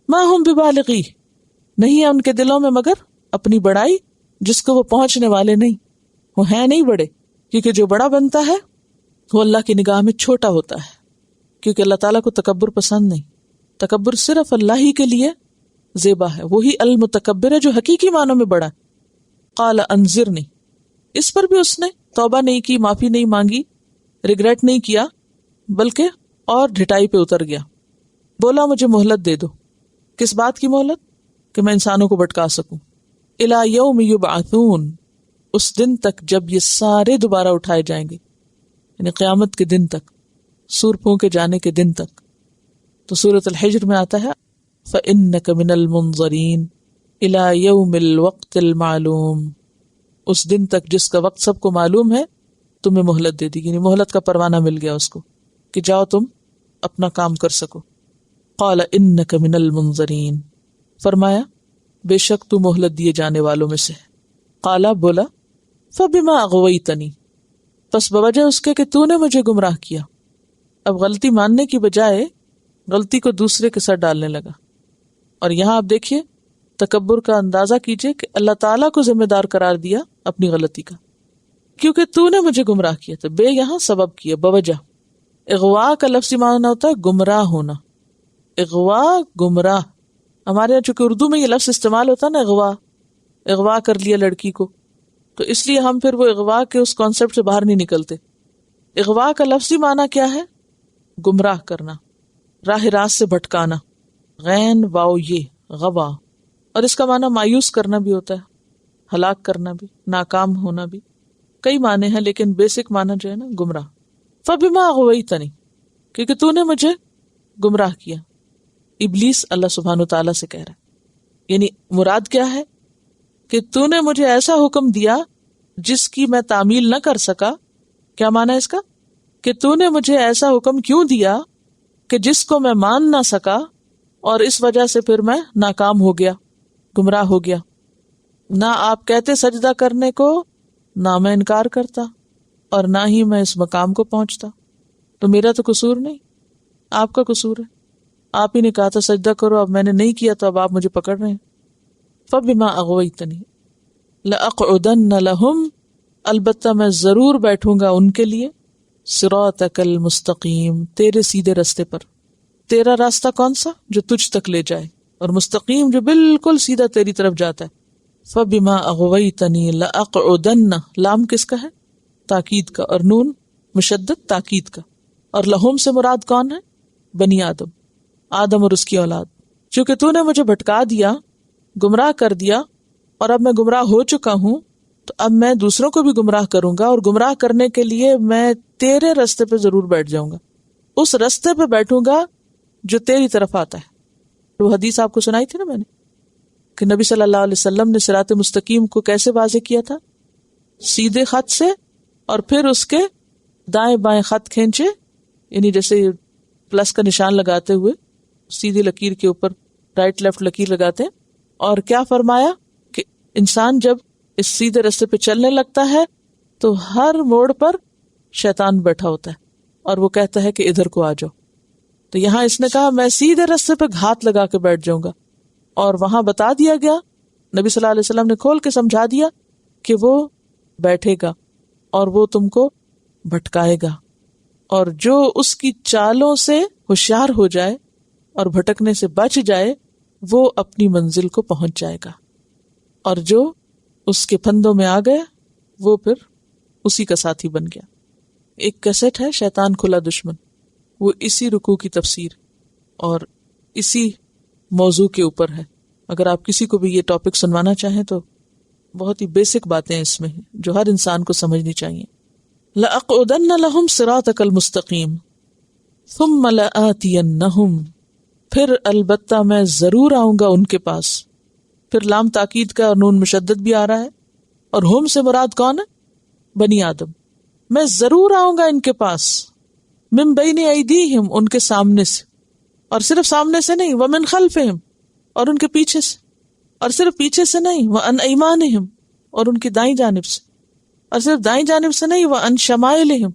ما ہم ببالغیہ، نہیں ہے ان کے دلوں میں مگر اپنی بڑائی جس کو وہ پہنچنے والے نہیں، وہ ہیں نہیں بڑے، کیونکہ جو بڑا بنتا ہے وہ اللہ کی نگاہ میں چھوٹا ہوتا ہے، کیونکہ اللہ تعالیٰ کو تکبر پسند نہیں۔ تکبر صرف اللہ ہی کے لیے زیبا ہے، وہی المتکبر ہے جو حقیقی معنوں میں بڑا ہے۔ قال انذرنی، اس پر بھی اس نے توبہ نہیں کی، معافی نہیں مانگی، ریگریٹ نہیں کیا، بلکہ اور ڈھٹائی پہ اتر گیا، بولا مجھے مہلت دے دو۔ کس بات کی مہلت؟ کہ میں انسانوں کو بھٹکا سکوں۔ الی یوم یبعثون، اس دن تک جب یہ سارے دوبارہ اٹھائے جائیں گے، یعنی قیامت کے دن تک، سور پھونکے جانے کے دن تک۔ تو سورۃ الحجر میں آتا ہے فَإِنَّكَ مِنَ الْمُنظَرِينَ إِلَى يَوْمِ الْوَقْتِ الْمَعْلُومِ، اس دن تک جس کا وقت سب کو معلوم ہے تمہیں مہلت دے دی، یعنی مہلت کا پروانہ مل گیا اس کو کہ جاؤ تم اپنا کام کر سکو۔ قال إِنَّكَ مِنَ الْمُنظَرِينَ، فرمایا بے شک تو مہلت دیے جانے والوں میں سے۔ قالا، بولا فَبِمَا أَغْوَيْتَنِي، پس بوجہ اس کے کہ تو نے مجھے گمراہ کیا۔ اب غلطی ماننے کی بجائے غلطی کو دوسرے کے سر ڈالنے لگا، اور یہاں آپ دیکھیے تکبر کا اندازہ کیجئے کہ اللہ تعالیٰ کو ذمہ دار قرار دیا اپنی غلطی کا، کیونکہ تو نے مجھے گمراہ کیا تھا، بے یہاں سبب کیا، بوجہ۔ اغوا کا لفظی معنی ہوتا ہے گمراہ ہونا، اغوا گمراہ۔ ہمارے یہاں چونکہ اردو میں یہ لفظ استعمال ہوتا ہے نا، اغوا کر لیا لڑکی کو، تو اس لیے ہم پھر وہ اغوا کے اس کانسیپٹ سے باہر نہیں نکلتے۔ اغوا کا لفظی معنی کیا ہے؟ گمراہ کرنا، راہ راست سے بھٹکانا، غین واو یہ غوا، اور اس کا معنی مایوس کرنا بھی ہوتا ہے، ہلاک کرنا بھی، ناکام ہونا بھی، کئی معنی ہیں، لیکن بیسک معنی جو ہے نا گمراہ۔ فَبِمَا أَغْوَيْتَنِي، کیونکہ تو نے مجھے گمراہ کیا۔ ابلیس اللہ سبحانہ وتعالیٰ سے کہہ رہا ہے، یعنی مراد کیا ہے کہ تو نے مجھے ایسا حکم دیا جس کی میں تعمیل نہ کر سکا۔ کیا معنی ہے اس کا؟ کہ تو نے مجھے ایسا حکم کیوں دیا کہ جس کو میں مان نہ سکا اور اس وجہ سے پھر میں ناکام ہو گیا، گمراہ ہو گیا۔ نہ آپ کہتے سجدہ کرنے کو، نہ میں انکار کرتا، اور نہ ہی میں اس مقام کو پہنچتا۔ تو میرا تو قصور نہیں، آپ کا قصور ہے۔ آپ ہی نے کہا تھا سجدہ کرو، اب میں نے نہیں کیا تو اب آپ مجھے پکڑ رہے ہیں۔ فَبِمَا أَغْوَيْتَنِي لَأَقْعُدَنَّ لَهُمْ، البتہ میں ضرور بیٹھوں گا ان کے لیے، صراطک المستقیم، تیرے سیدھے راستے پر۔ تیرا راستہ کون سا؟ جو تجھ تک لے جائے، اور مستقیم جو بالکل سیدھا تیری طرف جاتا ہے۔ فَبِمَا أَغْوَيْتَنِي لَأَقْعُدَنَّ، لام کس کا ہے؟ تاکید کا، اور نون مشدد تاکید کا۔ اور لہم سے مراد کون ہے؟ بنی آدم، آدم اور اس کی اولاد۔ چونکہ تو نے مجھے بھٹکا دیا، گمراہ کر دیا، اور اب میں گمراہ ہو چکا ہوں، تو اب میں دوسروں کو بھی گمراہ کروں گا، اور گمراہ کرنے کے لیے میں تیرے راستے پہ ضرور بیٹھ جاؤں گا، اس راستے پہ بیٹھوں گا جو تیری طرف آتا ہے۔ وہ حدیث آپ کو سنائی تھی نا میں نے، کہ نبی صلی اللہ علیہ وسلم نے صراط مستقیم کو کیسے واضح کیا تھا؟ سیدھے خط سے، اور پھر اس کے دائیں بائیں خط کھینچے، یعنی جیسے پلس کا نشان لگاتے ہوئے سیدھی لکیر کے اوپر رائٹ لیفٹ لکیر لگاتے ہیں، اور کیا فرمایا کہ انسان جب اس سیدھے راستے پہ چلنے لگتا ہے تو ہر موڑ پر شیطان بیٹھا ہوتا ہے اور وہ کہتا ہے کہ ادھر کو آ جاؤ۔ تو یہاں اس نے کہا میں سیدھے راستے پہ گھات لگا کے بیٹھ جاؤں گا، اور وہاں بتا دیا گیا، نبی صلی اللہ علیہ وسلم نے کھول کے سمجھا دیا کہ وہ بیٹھے گا اور وہ تم کو بھٹکائے گا، اور جو اس کی چالوں سے ہوشیار ہو جائے اور بھٹکنے سے بچ جائے وہ اپنی منزل کو پہنچ جائے گا، اور جو اس کے پھندوں میں آ گیا وہ پھر اسی کا ساتھی بن گیا۔ ایک کیسٹ ہے شیطان کھلا دشمن، وہ اسی رکوع کی تفسیر اور اسی موضوع کے اوپر ہے۔ اگر آپ کسی کو بھی یہ ٹاپک سنوانا چاہیں تو بہت ہی بیسک باتیں اس میں ہیں جو ہر انسان کو سمجھنی چاہیے۔ لَأَقْعُدَنَّ لَهُمْ صِرَاطَكَ الْمُسْتَقِيمَ ثُمَّ لَآتِيَنَّهُمْ، پھر البتہ میں ضرور آؤں گا ان کے پاس۔ پھر لام تاکید کا اور نون مشدد بھی آ رہا ہے، اور ہم سے مراد کون ہے؟ بنی آدم۔ میں ضرور آؤں گا ان کے پاس، من بین ایدیہم، ان کے سامنے سے، اور صرف سامنے سے نہیں، ومن خلفہم، اور ان کے پیچھے سے، اور صرف پیچھے سے نہیں، وعن ایمانہم، اور ان کی دائیں جانب سے، اور صرف دائیں جانب سے نہیں، وعن شمائلہم،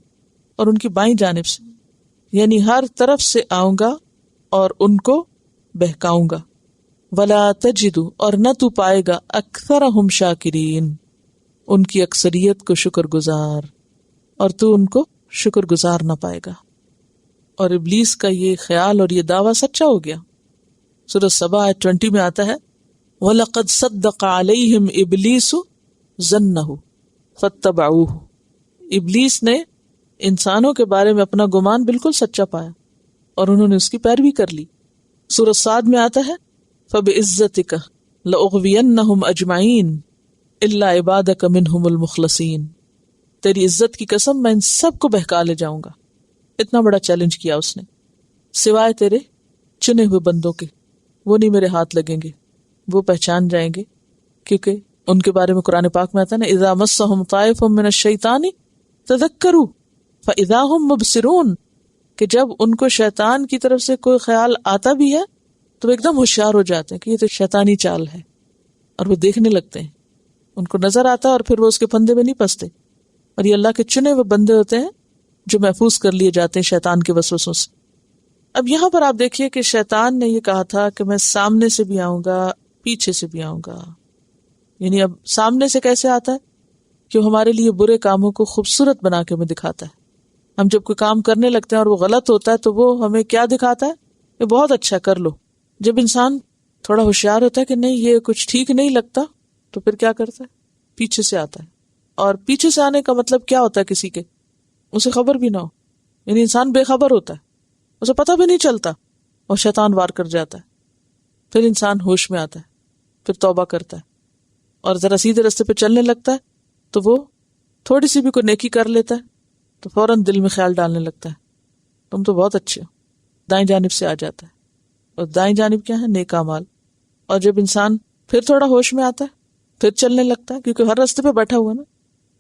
اور ان کی بائیں جانب سے، یعنی ہر طرف سے آؤں گا اور ان کو بہکاؤں گا۔ ولا تجد، اور نہ تو پائے گا، اکثرہم شاکرین، ان کی اکثریت کو شکر گزار، اور تو ان کو شکر گزار نہ پائے گا۔ اور ابلیس کا یہ خیال اور یہ دعویٰ سچا ہو گیا۔ سورۃ سبا آیت 20 میں آتا ہے وَلَقَدْ صَدَّقَ عَلَيْهِمْ إِبْلِيسُ ظَنَّهُ فَاتَّبَعُوهُ، ابلیس نے انسانوں کے بارے میں اپنا گمان بالکل سچا پایا اور انہوں نے اس کی پیروی کر لی۔ سورۃ صاد میں آتا ہے فَبِعِزَّتِكَ لَأُغْوِيَنَّهُمْ أَجْمَعِينَ إِلَّا عِبَادَكَ مِنْهُمُ الْمُخْلَصِينَ، تیری عزت کی قسم میں ان سب کو بہکا لے جاؤں گا۔ اتنا بڑا چیلنج کیا اس نے، سوائے تیرے چنے ہوئے بندوں کے، وہ نہیں میرے ہاتھ لگیں گے، وہ پہچان جائیں گے، کیونکہ ان کے بارے میں قرآن پاک میں آتا ہے نا اذا مسهم طائف من الشیطان تذکروا فاذا هم مبصرون، کہ جب ان کو شیطان کی طرف سے کوئی خیال آتا بھی ہے تو وہ ایک دم ہوشیار ہو جاتے ہیں کہ یہ تو شیطانی چال ہے، اور وہ دیکھنے لگتے ہیں، ان کو نظر آتا ہے اور پھر وہ اس کے پھندے میں نہیں پھنستے۔ اور یہ اللہ کے چنے ہوئے بندے ہوتے ہیں جو محفوظ کر لیے جاتے ہیں شیطان کے وسوسوں سے۔ اب یہاں پر آپ دیکھیے کہ شیطان نے یہ کہا تھا کہ میں سامنے سے بھی آؤں گا، پیچھے سے بھی آؤں گا، یعنی اب سامنے سے کیسے آتا ہے کہ وہ ہمارے لیے برے کاموں کو خوبصورت بنا کے ہمیں دکھاتا ہے۔ ہم جب کوئی کام کرنے لگتے ہیں اور وہ غلط ہوتا ہے تو وہ ہمیں کیا دکھاتا ہے کہ بہت اچھا کر لو۔ جب انسان تھوڑا ہوشیار ہوتا ہے کہ نہیں یہ کچھ ٹھیک نہیں لگتا تو پھر کیا کرتا ہے؟ پیچھے سے آتا ہے۔ اور پیچھے سے آنے کا مطلب کیا ہوتا ہے؟ کسی کے اسے خبر بھی نہ ہو، یعنی انسان بے خبر ہوتا ہے، اسے پتہ بھی نہیں چلتا اور شیطان وار کر جاتا ہے۔ پھر انسان ہوش میں آتا ہے، پھر توبہ کرتا ہے اور ذرا سیدھے راستے پہ چلنے لگتا ہے تو وہ تھوڑی سی بھی کوئی نیکی کر لیتا ہے تو فوراً دل میں خیال ڈالنے لگتا ہے تم تو بہت اچھے ہو، دائیں جانب سے آ جاتا ہے۔ اور دائیں جانب کیا ہے؟ نیک اعمال۔ اور جب انسان پھر تھوڑا ہوش میں آتا ہے پھر چلنے لگتا ہے، کیونکہ ہر راستے پہ بیٹھا ہوا نا،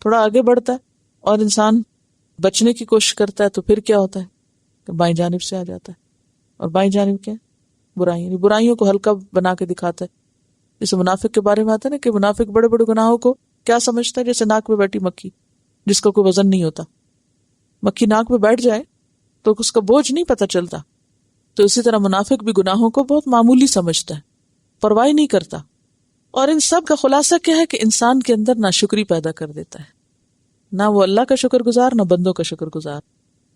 تھوڑا آگے بڑھتا ہے اور انسان بچنے کی کوشش کرتا ہے تو پھر کیا ہوتا ہے کہ بائیں جانب سے آ جاتا ہے۔ اور بائیں جانب کیا ہے؟ برائیاں. برائیوں کو ہلکا بنا کے دکھاتا ہے. جیسے منافق کے بارے میں آتا ہے نا کہ منافق بڑے بڑے گناہوں کو کیا سمجھتا ہے؟ جیسے ناک میں بیٹھی مکھی جس کا کوئی وزن نہیں ہوتا. مکھی ناک میں بیٹھ جائے تو اس کا بوجھ نہیں پتہ چلتا. تو اسی طرح منافق بھی گناہوں کو بہت معمولی سمجھتا ہے، پرواہ نہیں کرتا. اور ان سب کا خلاصہ کیا ہے کہ انسان کے اندر ناشکری پیدا کر دیتا ہے. نہ وہ اللہ کا شکر گزار، نہ بندوں کا شکر گزار.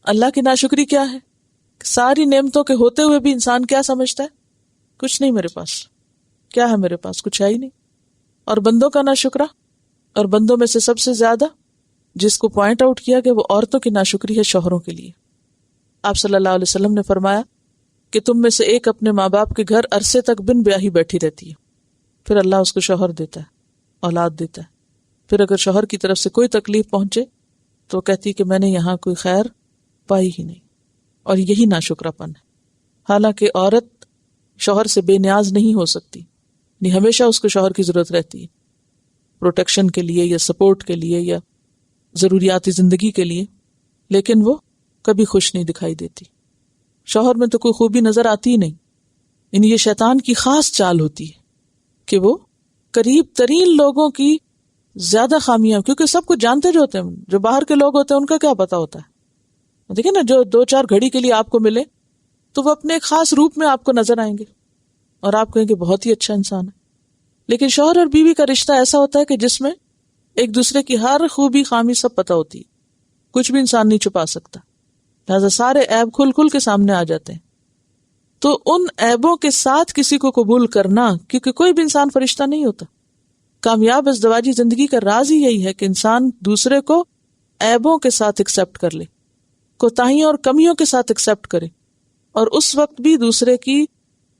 اللہ کی ناشکری کیا ہے؟ ساری نعمتوں کے ہوتے ہوئے بھی انسان کیا سمجھتا ہے؟ کچھ نہیں میرے پاس. کیا ہے میرے پاس؟ کچھ ہے ہی نہیں. اور بندوں کا ناشکرا، اور بندوں میں سے سب سے زیادہ جس کو پوائنٹ آؤٹ کیا کہ وہ عورتوں کی ناشکری ہے شوہروں کے لیے. آپ صلی اللہ علیہ وسلم نے فرمایا کہ تم میں سے ایک اپنے ماں باپ کے گھر عرصے تک بن بیاہی بیٹھی رہتی ہے، پھر اللہ اس کو شوہر دیتا ہے، اولاد دیتا ہے. پھر اگر شوہر کی طرف سے کوئی تکلیف پہنچے تو کہتی کہ میں نے یہاں کوئی خیر پائی ہی نہیں. اور یہی ناشکراپن ہے. حالانکہ عورت شوہر سے بے نیاز نہیں ہو سکتی، نہیں، ہمیشہ اس کو شوہر کی ضرورت رہتی ہے، پروٹیکشن کے لیے یا سپورٹ کے لیے یا ضروریات زندگی کے لیے، لیکن وہ کبھی خوش نہیں دکھائی دیتی. شوہر میں تو کوئی خوبی نظر آتی ہی نہیں. یعنی یہ شیطان کی خاص چال ہوتی ہے کہ وہ قریب ترین لوگوں کی زیادہ خامیاں، کیونکہ سب کچھ جانتے جو ہوتے ہیں، جو باہر کے لوگ ہوتے ہیں ان کا کیا پتا ہوتا ہے. دیکھیں نا، جو 2-4 گھڑی کے لیے آپ کو ملے تو وہ اپنے ایک خاص روپ میں آپ کو نظر آئیں گے اور آپ کہیں گے بہت ہی اچھا انسان ہے. لیکن شوہر اور بیوی کا رشتہ ایسا ہوتا ہے کہ جس میں ایک دوسرے کی ہر خوبی خامی سب پتہ ہوتی ہے، کچھ بھی انسان نہیں چھپا سکتا. لہٰذا سارے عیب کھل کھل کے سامنے آ جاتے ہیں. تو ان عیبوں کے ساتھ کسی کو قبول کرنا، کیونکہ کوئی بھی انسان فرشتہ نہیں ہوتا. کامیاب ازدواجی زندگی کا راز ہی یہی ہے کہ انسان دوسرے کو عیبوں کے ساتھ ایکسپٹ کر لے، کوتاہیوں اور کمیوں کے ساتھ ایکسپٹ کرے، اور اس وقت بھی دوسرے کی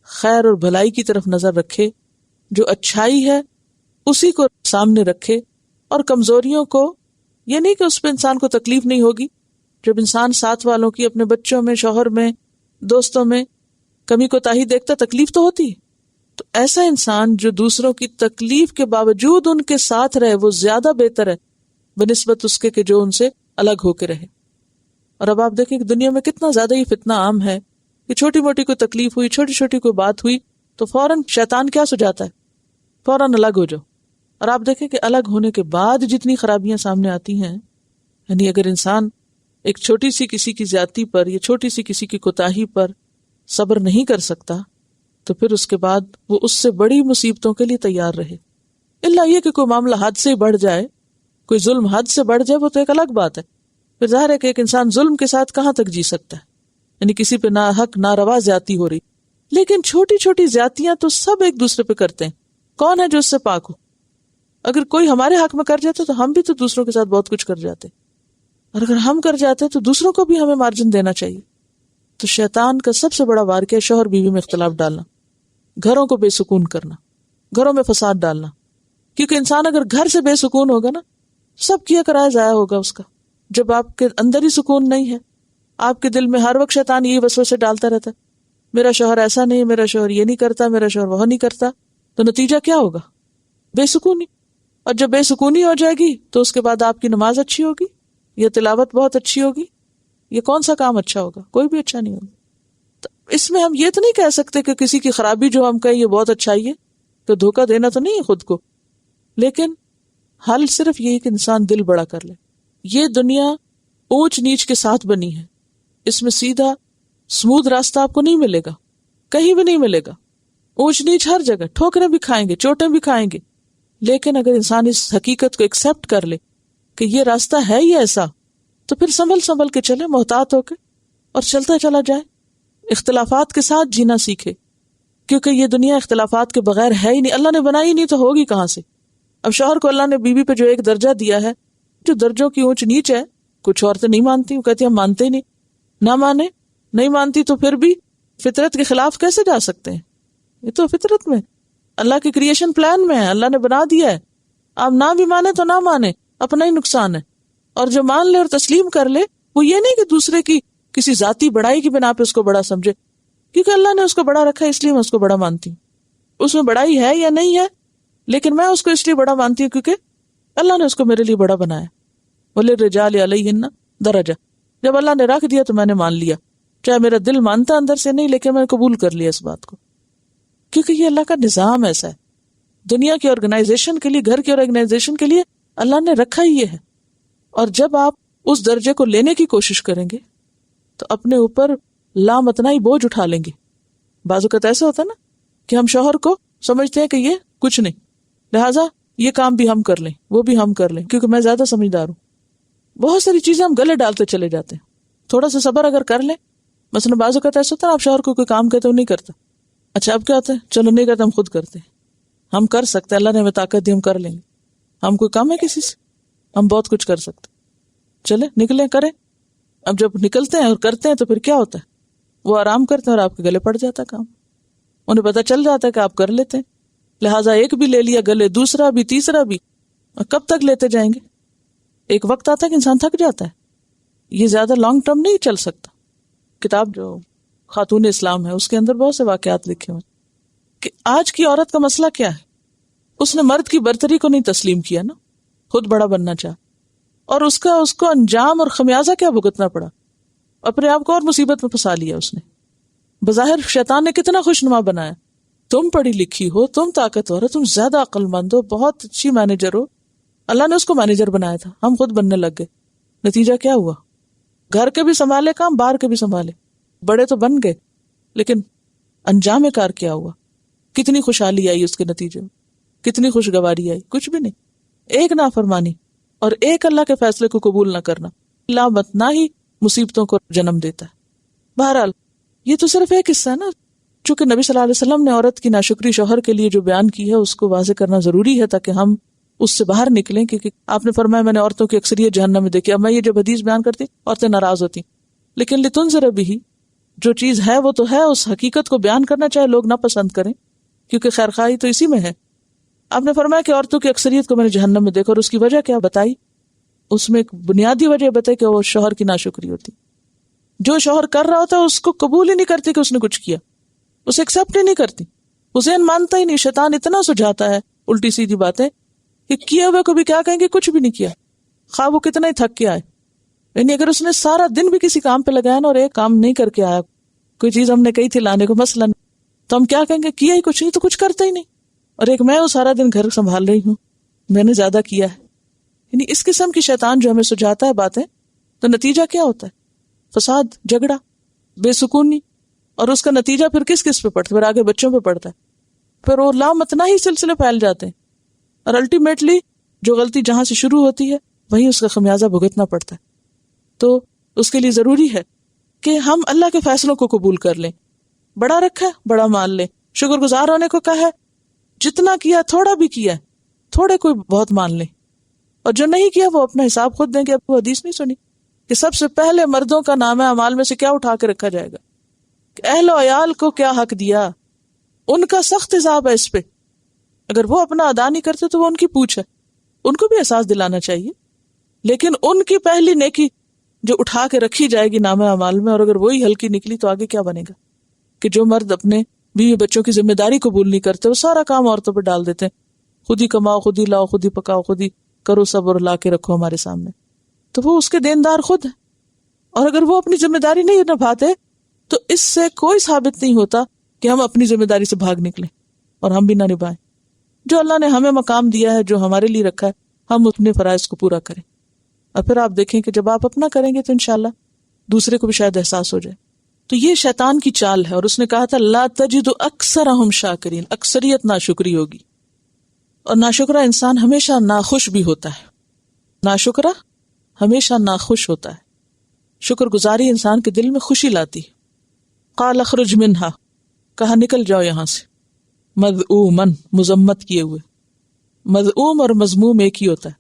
خیر اور بھلائی کی طرف نظر رکھے. جو اچھائی ہے اسی کو سامنے رکھے، اور کمزوریوں کو، یہ نہیں کہ اس پہ انسان کو تکلیف نہیں ہوگی. جب انسان ساتھ والوں کی، اپنے بچوں میں، شوہر میں، دوستوں میں کمی کوتاہی دیکھتا تکلیف تو ہوتی ہے. تو ایسا انسان جو دوسروں کی تکلیف کے باوجود ان کے ساتھ رہے وہ زیادہ بہتر ہے بنسبت اس کے کہ جو ان سے الگ ہو کے رہے. اور اب آپ دیکھیں کہ دنیا میں کتنا زیادہ یہ فتنہ عام ہے کہ چھوٹی موٹی کوئی تکلیف ہوئی، چھوٹی چھوٹی کوئی بات ہوئی تو فوراً شیطان کیا سجاتا ہے؟ فوراً الگ ہو جاؤ. اور آپ دیکھیں کہ الگ ہونے کے بعد جتنی خرابیاں سامنے آتی ہیں، یعنی اگر انسان ایک چھوٹی سی کسی کی زیادتی پر یا چھوٹی سی کسی کی کوتاہی پر صبر نہیں کر سکتا تو پھر اس کے بعد وہ اس سے بڑی مصیبتوں کے لیے تیار رہے. الا یہ کہ کوئی معاملہ حد سے بڑھ جائے، کوئی ظلم حد سے بڑھ جائے، وہ تو ایک الگ بات ہے. پھر ظاہر ہے کہ ایک انسان ظلم کے ساتھ کہاں تک جی سکتا ہے، یعنی کسی پہ ناحق ناروا زیادتی ہو رہی. لیکن چھوٹی چھوٹی زیادتیاں تو سب ایک دوسرے پہ کرتے ہیں. کون ہے جو اس سے پاک ہو؟ اگر کوئی ہمارے حق میں کر جاتا تو ہم بھی تو دوسروں کے ساتھ بہت کچھ کر جاتے، اور اگر ہم کر جاتے تو دوسروں کو بھی ہمیں مارجن دینا چاہیے. تو شیطان کا سب سے بڑا وار کیا ہے؟ شوہر بیوی میں اختلاف ڈالنا، گھروں کو بے سکون کرنا، گھروں میں فساد ڈالنا. کیونکہ انسان اگر گھر سے بے سکون ہوگا نا، سب کیا کرایہ ضائع ہوگا اس کا. جب آپ کے اندر ہی سکون نہیں ہے، آپ کے دل میں ہر وقت شیطان یہی وسوسے ڈالتا رہتا ہے، میرا شوہر ایسا نہیں، میرا شوہر یہ نہیں کرتا، میرا شوہر وہ نہیں کرتا، تو نتیجہ کیا ہوگا؟ بے سکونی. اور جب بے سکونی ہو جائے گی تو اس کے بعد آپ کی نماز اچھی ہوگی یا تلاوت بہت اچھی ہوگی، یہ کون سا کام اچھا ہوگا؟ کوئی بھی اچھا نہیں ہوگا. تو اس میں ہم یہ تو نہیں کہہ سکتے کہ کسی کی خرابی جو ہم کہیں یہ بہت اچھائی ہے، تو دھوکہ دینا تو نہیں ہے خود کو. لیکن حل صرف یہی کہ انسان دل بڑا کر لے. یہ دنیا اونچ نیچ کے ساتھ بنی ہے، اس میں سیدھا سموتھ راستہ آپ کو نہیں ملے گا، کہیں بھی نہیں ملے گا. اونچ نیچ ہر جگہ، ٹھوکریں بھی کھائیں گے، چوٹیں بھی کھائیں گے. لیکن اگر انسان اس حقیقت کو ایکسپٹ کر لے کہ یہ راستہ ہے ہی ایسا، تو پھر سنبھل سنبھل کے چلے، محتاط ہو کے، اور چلتا چلا جائے. اختلافات کے ساتھ جینا سیکھے، کیونکہ یہ دنیا اختلافات کے بغیر ہے ہی نہیں. اللہ نے بنائی نہیں تو ہوگی کہاں سے؟ اب شوہر کو اللہ نے بیوی پہ جو ایک درجہ دیا ہے، جو درجوں کی اونچ نیچ ہے، کچھ عورتیں نہیں مانتی، وہ کہتی ہم مانتے ہی نہیں. نہ مانے، نہیں مانتی تو پھر بھی فطرت کے خلاف کیسے جا سکتے ہیں؟ یہ تو فطرت میں، اللہ کے کریشن پلان میں ہے، اللہ نے بنا دیا ہے. آپ نہ بھی مانے تو نہ مانے، اپنا ہی نقصان ہے. اور جو مان لے اور تسلیم کر لے، وہ یہ نہیں کہ دوسرے کی کسی ذاتی بڑائی کی بنا پہ اس کو بڑا سمجھے، کیونکہ اللہ نے اس کو بڑا رکھا ہے، اس لیے میں اس کو بڑا مانتی ہوں. اس میں بڑائی ہے یا نہیں ہے، لیکن میں اس کو اس لیے بڑا مانتی ہوں کیونکہ اللہ نے اس کو میرے لیے بڑا بنایا. وَلِلرِّجَالِ عَلَيْهِنَّ دَرَجَةٌ، جب اللہ نے رکھ دیا تو میں نے مان لیا. چاہے میرا دل مانتا اندر سے نہیں، لیکن میں نے قبول کر لیا اس بات کو، کیونکہ یہ اللہ کا نظام ایسا ہے. دنیا کی آرگنائزیشن کے لیے، گھر کی آرگنائزیشن کے لیے اللہ نے رکھا ہی یہ ہے. اور جب آپ اس درجے کو لینے کی کوشش کریں گے تو اپنے اوپر لامتناہی بوجھ اٹھا لیں گے. بعض اوقات ایسا ہوتا ہے نا کہ ہم شوہر کو سمجھتے ہیں کہ یہ کچھ نہیں، لہٰذا یہ کام بھی ہم کر لیں، وہ بھی ہم کر لیں، کیونکہ میں زیادہ سمجھدار ہوں. بہت ساری چیزیں ہم گلے ڈالتے چلے جاتے ہیں. تھوڑا سا صبر اگر کر لیں، مثلا بعض اوقات ایسا ہوتا ہے آپ شوہر کو کوئی کام کہتے ہو نہیں کرتا، اچھا اب کیا ہوتا ہے، چلو نہیں کرتا، ہم خود کرتے ہیں. ہم کر سکتے ہیں، اللہ نے ہمیں طاقت دی، ہم کر لیں گے. ہم کوئی کم ہے کسی سے؟ ہم بہت کچھ کر سکتے. چلے نکلیں، کریں. اب جب نکلتے ہیں اور کرتے ہیں تو پھر کیا ہوتا ہے، وہ آرام کرتے ہیں اور آپ کے گلے پڑ جاتا ہے کام. انہیں پتہ چل جاتا ہے کہ آپ کر لیتے ہیں، لہٰذا ایک بھی لے لیا گلے، دوسرا بھی، تیسرا بھی. اور کب تک لیتے جائیں گے؟ ایک وقت آتا ہے کہ انسان تھک جاتا ہے. یہ زیادہ لانگ ٹرم نہیں چل سکتا. کتاب جو خاتون اسلام ہے اس کے اندر بہت سے واقعات لکھے ہوئے کہ آج کی عورت کا مسئلہ کیا ہے. اس نے مرد کی برتری کو نہیں تسلیم کیا نا، خود بڑا بننا چاہا، اور اس کو انجام اور خمیازہ کیا بھگتنا پڑا. اپنے آپ کو اور مصیبت میں پھنسا لیا اس نے. بظاہر شیطان نے کتنا خوشنما بنایا، تم پڑھی لکھی ہو، تم طاقتور ہو، تم زیادہ عقل مند ہو، بہت اچھی مینیجر ہو. اللہ نے اس کو مینیجر بنایا تھا، ہم خود بننے لگ گئے. نتیجہ کیا ہوا؟ گھر کے بھی سنبھالے کام، باہر کے بھی سنبھالے، بڑے تو بن گئے، لیکن انجام کار کیا ہوا؟ کتنی خوشحالی آئی اس کے نتیجے میں، کتنی خوشگواری آئی؟ کچھ بھی نہیں. ایک نافرمانی اور ایک اللہ کے فیصلے کو قبول نہ کرنا لامتناہی مصیبتوں کو جنم دیتا ہے. بہرحال یہ تو صرف ایک حصہ ہے نا. چونکہ نبی صلی اللہ علیہ وسلم نے عورت کی ناشکری شوہر کے لیے جو بیان کی ہے اس کو واضح کرنا ضروری ہے تاکہ ہم اس سے باہر نکلیں. کیونکہ آپ نے فرمایا میں نے عورتوں کی اکثریت جہنم میں دیکھی. اب میں یہ جب حدیث بیان کرتی عورتیں ناراض ہوتی، لیکن لتنذر بہ، جو چیز ہے وہ تو ہے، اس حقیقت کو بیان کرنا چاہے لوگ نہ پسند کریں، کیونکہ خیرخواہی تو اسی میں ہے. آپ نے فرمایا کہ عورتوں کی اکثریت کو میں نے جہنم میں دیکھا، اور اس کی وجہ کیا بتائی؟ اس میں ایک بنیادی وجہ بتائی کہ وہ شوہر کی ناشکری ہوتی. جو شوہر کر رہا ہوتا ہے اس کو قبول ہی نہیں کرتی کہ اس نے کچھ کیا، اسے ایکسپٹ ہی نہیں کرتی، حسین مانتا ہی نہیں. شیطان اتنا سجھاتا ہے الٹی سیدھی باتیں کہ کیے ہوئے کو بھی کیا کہیں گے، کچھ بھی نہیں کیا، خواہ وہ کتنا ہی تھک کے آئے. یعنی اگر اس نے سارا دن بھی کسی کام پہ لگایا نا اور ایک کام نہیں کر کے آیا، کوئی چیز ہم نے کہی تھی لانے کو مثلاً، تو ہم کیا کہیں گے، کیا ہی کچھ نہیں، تو کچھ کرتا ہی نہیں. اور ایک میں سارا دن گھر سنبھال رہی ہوں، میں نے زیادہ کیا ہے. یعنی اس قسم کی شیطان جو ہمیں سجھاتا ہے باتیں، تو نتیجہ کیا ہوتا ہے؟ فساد، جھگڑا، بے سکونی. اور اس کا نتیجہ پھر کس پہ پڑتا ہے؟ پھر آگے بچوں پہ پڑتا ہے. پھر وہ لامتناہی سلسلے پھیل جاتے ہیں، اور الٹیمیٹلی جو غلطی جہاں سے شروع ہوتی ہے وہیں اس کا خمیازہ بھگتنا پڑتا ہے. تو اس کے لیے ضروری ہے کہ ہم اللہ کے فیصلوں کو قبول کر لیں. بڑا رکھا ہے بڑا مان لیں، شکر گزار ہونے کو کہا ہے، جتنا کیا تھوڑا بھی کیا ہے، تھوڑے کوئی بہت مان لیں، اور جو نہیں کیا وہ اپنا حساب خود دیں گے. اب وہ حدیث نہیں سنی کہ سب سے پہلے مردوں کا نامہ اعمال میں سے کیا اٹھا کے رکھا جائے گا؟ کہ اہل و عیال کو کیا حق دیا، ان کا سخت حساب ہے اس پہ. اگر وہ اپنا ادا نہیں کرتے تو وہ ان کی پوچھ ہے، ان کو بھی احساس دلانا چاہیے. لیکن ان کی پہلی نیکی جو اٹھا کے رکھی جائے گی نامہ اعمال میں، اور اگر وہی ہلکی نکلی تو آگے کیا بنے گا؟ کہ جو مرد اپنے بیوی بچوں کی ذمہ داری قبول نہیں کرتے، وہ سارا کام عورتوں پہ ڈال دیتے ہیں. خود ہی کماؤ، خود ہی لاؤ، خود ہی پکاؤ، خود ہی کرو سب اور لا کے رکھو ہمارے سامنے. تو وہ اس کے دیندار خود ہے. اور اگر وہ اپنی ذمہ داری نہیں نبھاتے تو اس سے کوئی ثابت نہیں ہوتا کہ ہم اپنی ذمہ داری سے بھاگ نکلیں اور ہم بھی نہ نبھائیں. جو اللہ نے ہمیں مقام دیا ہے، جو ہمارے لیے رکھا ہے، ہم اپنے فرائض کو پورا کریں. اور پھر آپ دیکھیں کہ جب آپ اپنا کریں گے تو انشاءاللہ دوسرے کو بھی شاید احساس ہو جائے. تو یہ شیطان کی چال ہے. اور اس نے کہا تھا لا تجد اکثرہم شاکرین، اکثریت ناشکری ہوگی. اور ناشکرا انسان ہمیشہ ناخوش بھی ہوتا ہے. ناشکرا ہمیشہ ناخوش ہوتا ہے. شکر گزاری انسان کے دل میں خوشی لاتی. قال اخرج منہا، کہا نکل جاؤ یہاں سے. مذعومن، مذمت کیے ہوئے. مذعوم اور مذموم ایک ہی ہوتا ہے،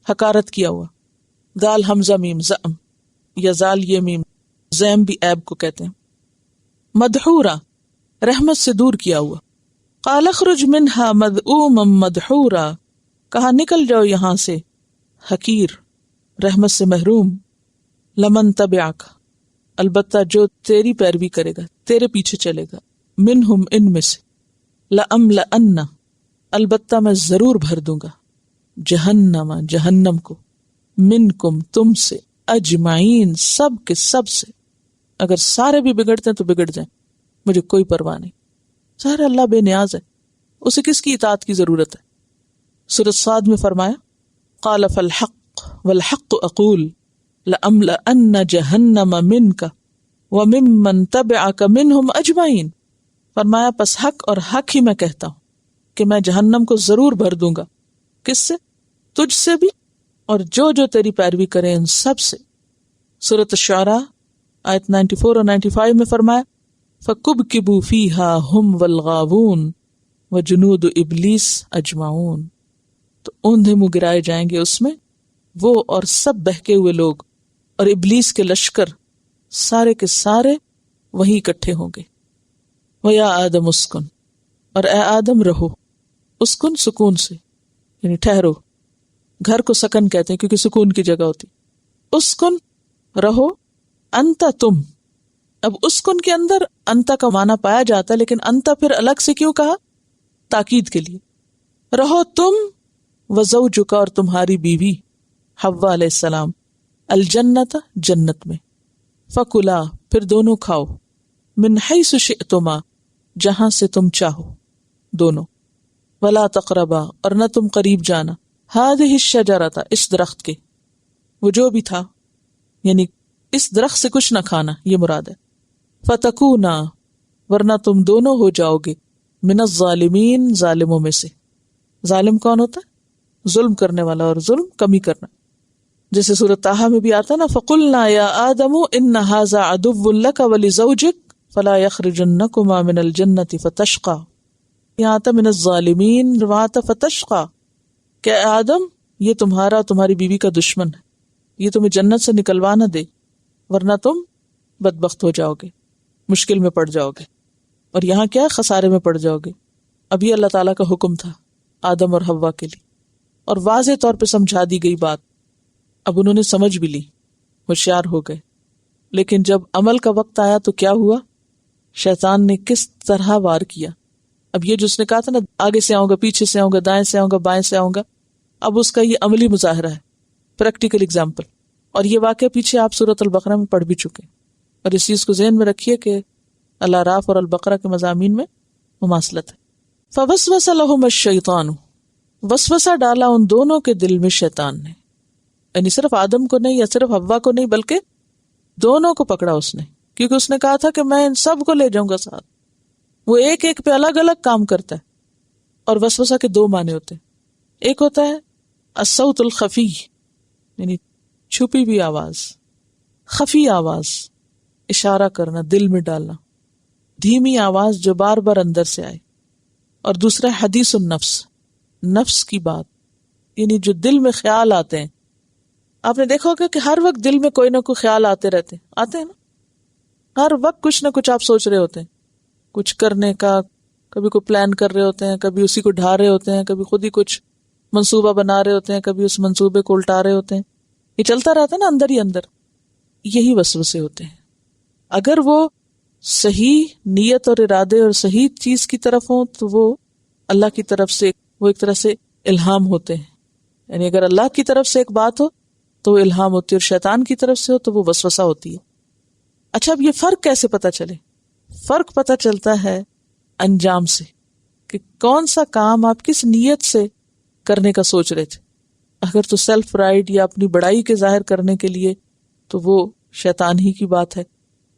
حقارت کیا ہوا. دال حمزہ میم زعم، یا زال یہ میم زیم بھی عیب کو کہتے ہیں. مدحورا، رحمت سے دور کیا ہوا. قال اخرج منہا مذعوما مدحورا، کہا نکل جاؤ یہاں سے حقیر، رحمت سے محروم. لمن تبعک، البتہ جو تیری پیروی کرے گا، تیرے پیچھے چلے گا. منہم، ان میں سے. لأملأن، البتہ میں ضرور بھر دوں گا. جہنم، جہنم کو. منکم، تم سے. اجمعین، سب کے سب سے. اگر سارے بھی بگڑتے ہیں تو بگڑ جائیں، مجھے کوئی پرواہ نہیں. ظاہر اللہ بے نیاز ہے، اسے کس کی اطاعت کی ضرورت ہے. سورۃ صاد میں فرمایا قال فالحق والحق اقول لأملأن جہنم منک وممن تبعک منہم اجمعین. فرمایا پس حق اور حق ہی میں کہتا ہوں کہ میں جہنم کو ضرور بھر دوں گا. کس سے؟ تجھ سے بھی اور جو جو تیری پیروی کریں ان سب سے. سورۃ الشعراء آیت 94 اور 95 میں فرمایا فَكُبْكِبُوا فِيهَا هُمْ وَالْغَاوُونَ وَجُنُودُ إِبْلِيسَ أَجْمَعُونَ. تو اوندھے منہ گرائے جائیں گے اس میں وہ اور سب بہکے ہوئے لوگ اور ابلیس کے لشکر سارے کے سارے وہیں اکٹھے ہوں گے. وَيَا آدَمُ اسْكُنْ، اور اے آدم رہو. اسکن سکون سے یعنی ٹھہرو، گھر کو سکن کہتے ہیں کیونکہ سکون کی جگہ ہوتی. اسکن رہو، انتا تم. اب اسکن کے اندر انتا کا معنی پایا جاتا ہے، لیکن انتا پھر الگ سے کیوں کہا؟ تاکید کے لیے. رہو تم وزوجک، اور تمہاری بیوی حوا علیہ السلام، الجنت جنت میں. فکلا، پھر دونوں کھاؤ، من حیث شئتما، جہاں سے تم چاہو دونوں. ولا تقربا، اور نہ تم قریب جانا، ہذہ الشجرۃ، اس درخت کے، وہ جو بھی تھا یعنی اس درخت سے کچھ نہ کھانا، یہ مراد ہے. فتکونا، ورنہ تم دونوں ہو جاؤ گے، من الظالمین، ظالموں میں سے. ظالم کون ہوتا ہے؟ ظلم کرنے والا، اور ظلم کمی کرنا. جیسے سورۃ طٰہٰ میں بھی آتا ہے نا فَقُلْنَا يَا آدَمُ إِنَّ هَٰذَا عَدُوٌّ لَكَ وَلِزَوْجِكَ فَلَا يَخْرُجَنَّكُمَا مِنَ الْجَنَّةِ فَتَشْقَىٰ. یہاں آتا من الظالمین، وہاں آتا فتشقیٰ. کہ اے آدم یہ تمہارا تمہاری بیوی کا دشمن ہے، یہ تمہیں جنت سے نکلوا نہ دے، ورنہ تم بدبخت ہو جاؤ گے، مشکل میں پڑ جاؤ گے. اور یہاں کیا خسارے میں پڑ جاؤ گے. اب یہ اللہ تعالیٰ کا حکم تھا آدم اور حوا کے لیے، اور واضح طور پہ سمجھا دی گئی بات. اب انہوں نے سمجھ بھی لی، ہوشیار ہو گئے. لیکن جب عمل کا وقت آیا تو کیا ہوا؟ شیطان نے کس طرح وار کیا. اب یہ جس نے کہا تھا نا آگے سے آؤں گا، پیچھے سے آؤں گا، دائیں سے آؤں گا، بائیں سے آؤں گا، اب اس کا یہ عملی مظاہرہ ہے، پریکٹیکل ایگزامپل. اور یہ واقعہ پیچھے آپ سورۃ البقرہ میں پڑھ بھی چکے. اور اس چیز کو ذہن میں رکھیے کہ الاعراف اور البقرہ کے مضامین میں مماثلت ہے. فوسوس لہم الشیطان، وسوسہ ڈالا ان دونوں کے دل میں شیطان نے. یعنی صرف آدم کو نہیں یا صرف حوا کو نہیں بلکہ دونوں کو پکڑا اس نے، کیونکہ اس نے کہا تھا کہ میں ان سب کو لے جاؤں گا ساتھ. وہ ایک ایک پہ الگ الگ کام کرتا ہے. اور وسوسہ کے دو معنی ہوتے ہیں. ایک ہوتا ہے الصوت الخفی، یعنی چھپی بھی آواز، خفی آواز، اشارہ کرنا، دل میں ڈالنا، دھیمی آواز جو بار بار اندر سے آئے. اور دوسرا حدیث النفس، نفس کی بات، یعنی جو دل میں خیال آتے ہیں. آپ نے دیکھا ہوگا کہ ہر وقت دل میں کوئی نہ کوئی خیال آتے رہتے ہیں نا. ہر وقت کچھ نہ کچھ آپ سوچ رہے ہوتے ہیں، کچھ کرنے کا، کبھی کوئی پلان کر رہے ہوتے ہیں، کبھی اسی کو ڈھا رہے ہوتے ہیں، کبھی خود ہی کچھ منصوبہ بنا رہے ہوتے ہیں، کبھی اس منصوبے کو الٹا رہے ہوتے ہیں. یہ چلتا رہتا ہے نا اندر ہی اندر. یہی وسوسے ہوتے ہیں. اگر وہ صحیح نیت اور ارادے اور صحیح چیز کی طرف ہوں تو وہ اللہ کی طرف سے، وہ ایک طرح سے الہام ہوتے ہیں. یعنی اگر اللہ کی طرف سے ایک بات ہو تو وہ الہام ہوتی ہے، اور شیطان کی طرف سے ہو تو وہ وسوسہ ہوتی ہے. اچھا اب یہ فرق کیسے پتہ چلے؟ فرق پتہ چلتا ہے انجام سے، کہ کون سا کام آپ کس نیت سے کرنے کا سوچ رہے تھے. اگر تو سیلف پرائیڈ یا اپنی بڑائی کے ظاہر کرنے کے لیے تو وہ شیطان ہی کی بات ہے.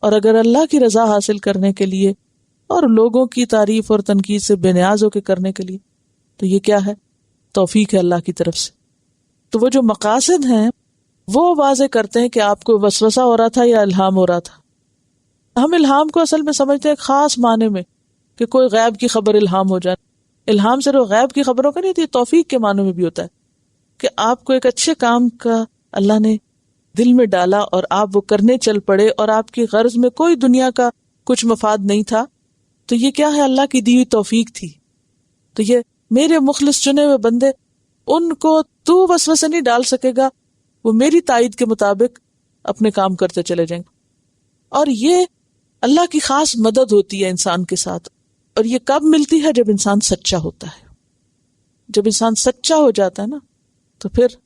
اور اگر اللہ کی رضا حاصل کرنے کے لیے اور لوگوں کی تعریف اور تنقید سے بے نیاز ہو کے کرنے کے لیے تو یہ کیا ہے؟ توفیق ہے اللہ کی طرف سے. تو وہ جو مقاصد ہیں وہ واضح کرتے ہیں کہ آپ کو وسوسہ ہو رہا تھا یا الہام ہو رہا تھا. ہم الہام کو اصل میں سمجھتے ہیں خاص معنی میں کہ کوئی غیب کی خبر الہام ہو جائے. الہام صرف غیب کی خبروں کا نہیں ہوتی، توفیق کے معنی میں بھی ہوتا ہے کہ آپ کو ایک اچھے کام کا اللہ نے دل میں ڈالا اور آپ وہ کرنے چل پڑے، اور آپ کی غرض میں کوئی دنیا کا کچھ مفاد نہیں تھا. تو یہ کیا ہے؟ اللہ کی دی ہوئی توفیق تھی. تو یہ میرے مخلص چنے ہوئے بندے، ان کو تو وسوسہ نہیں ڈال سکے گا، وہ میری تائید کے مطابق اپنے کام کرتے چلے جائیں گے. اور یہ اللہ کی خاص مدد ہوتی ہے انسان کے ساتھ. اور یہ کب ملتی ہے؟ جب انسان سچا ہوتا ہے. جب انسان سچا ہو جاتا ہے نا تو پھر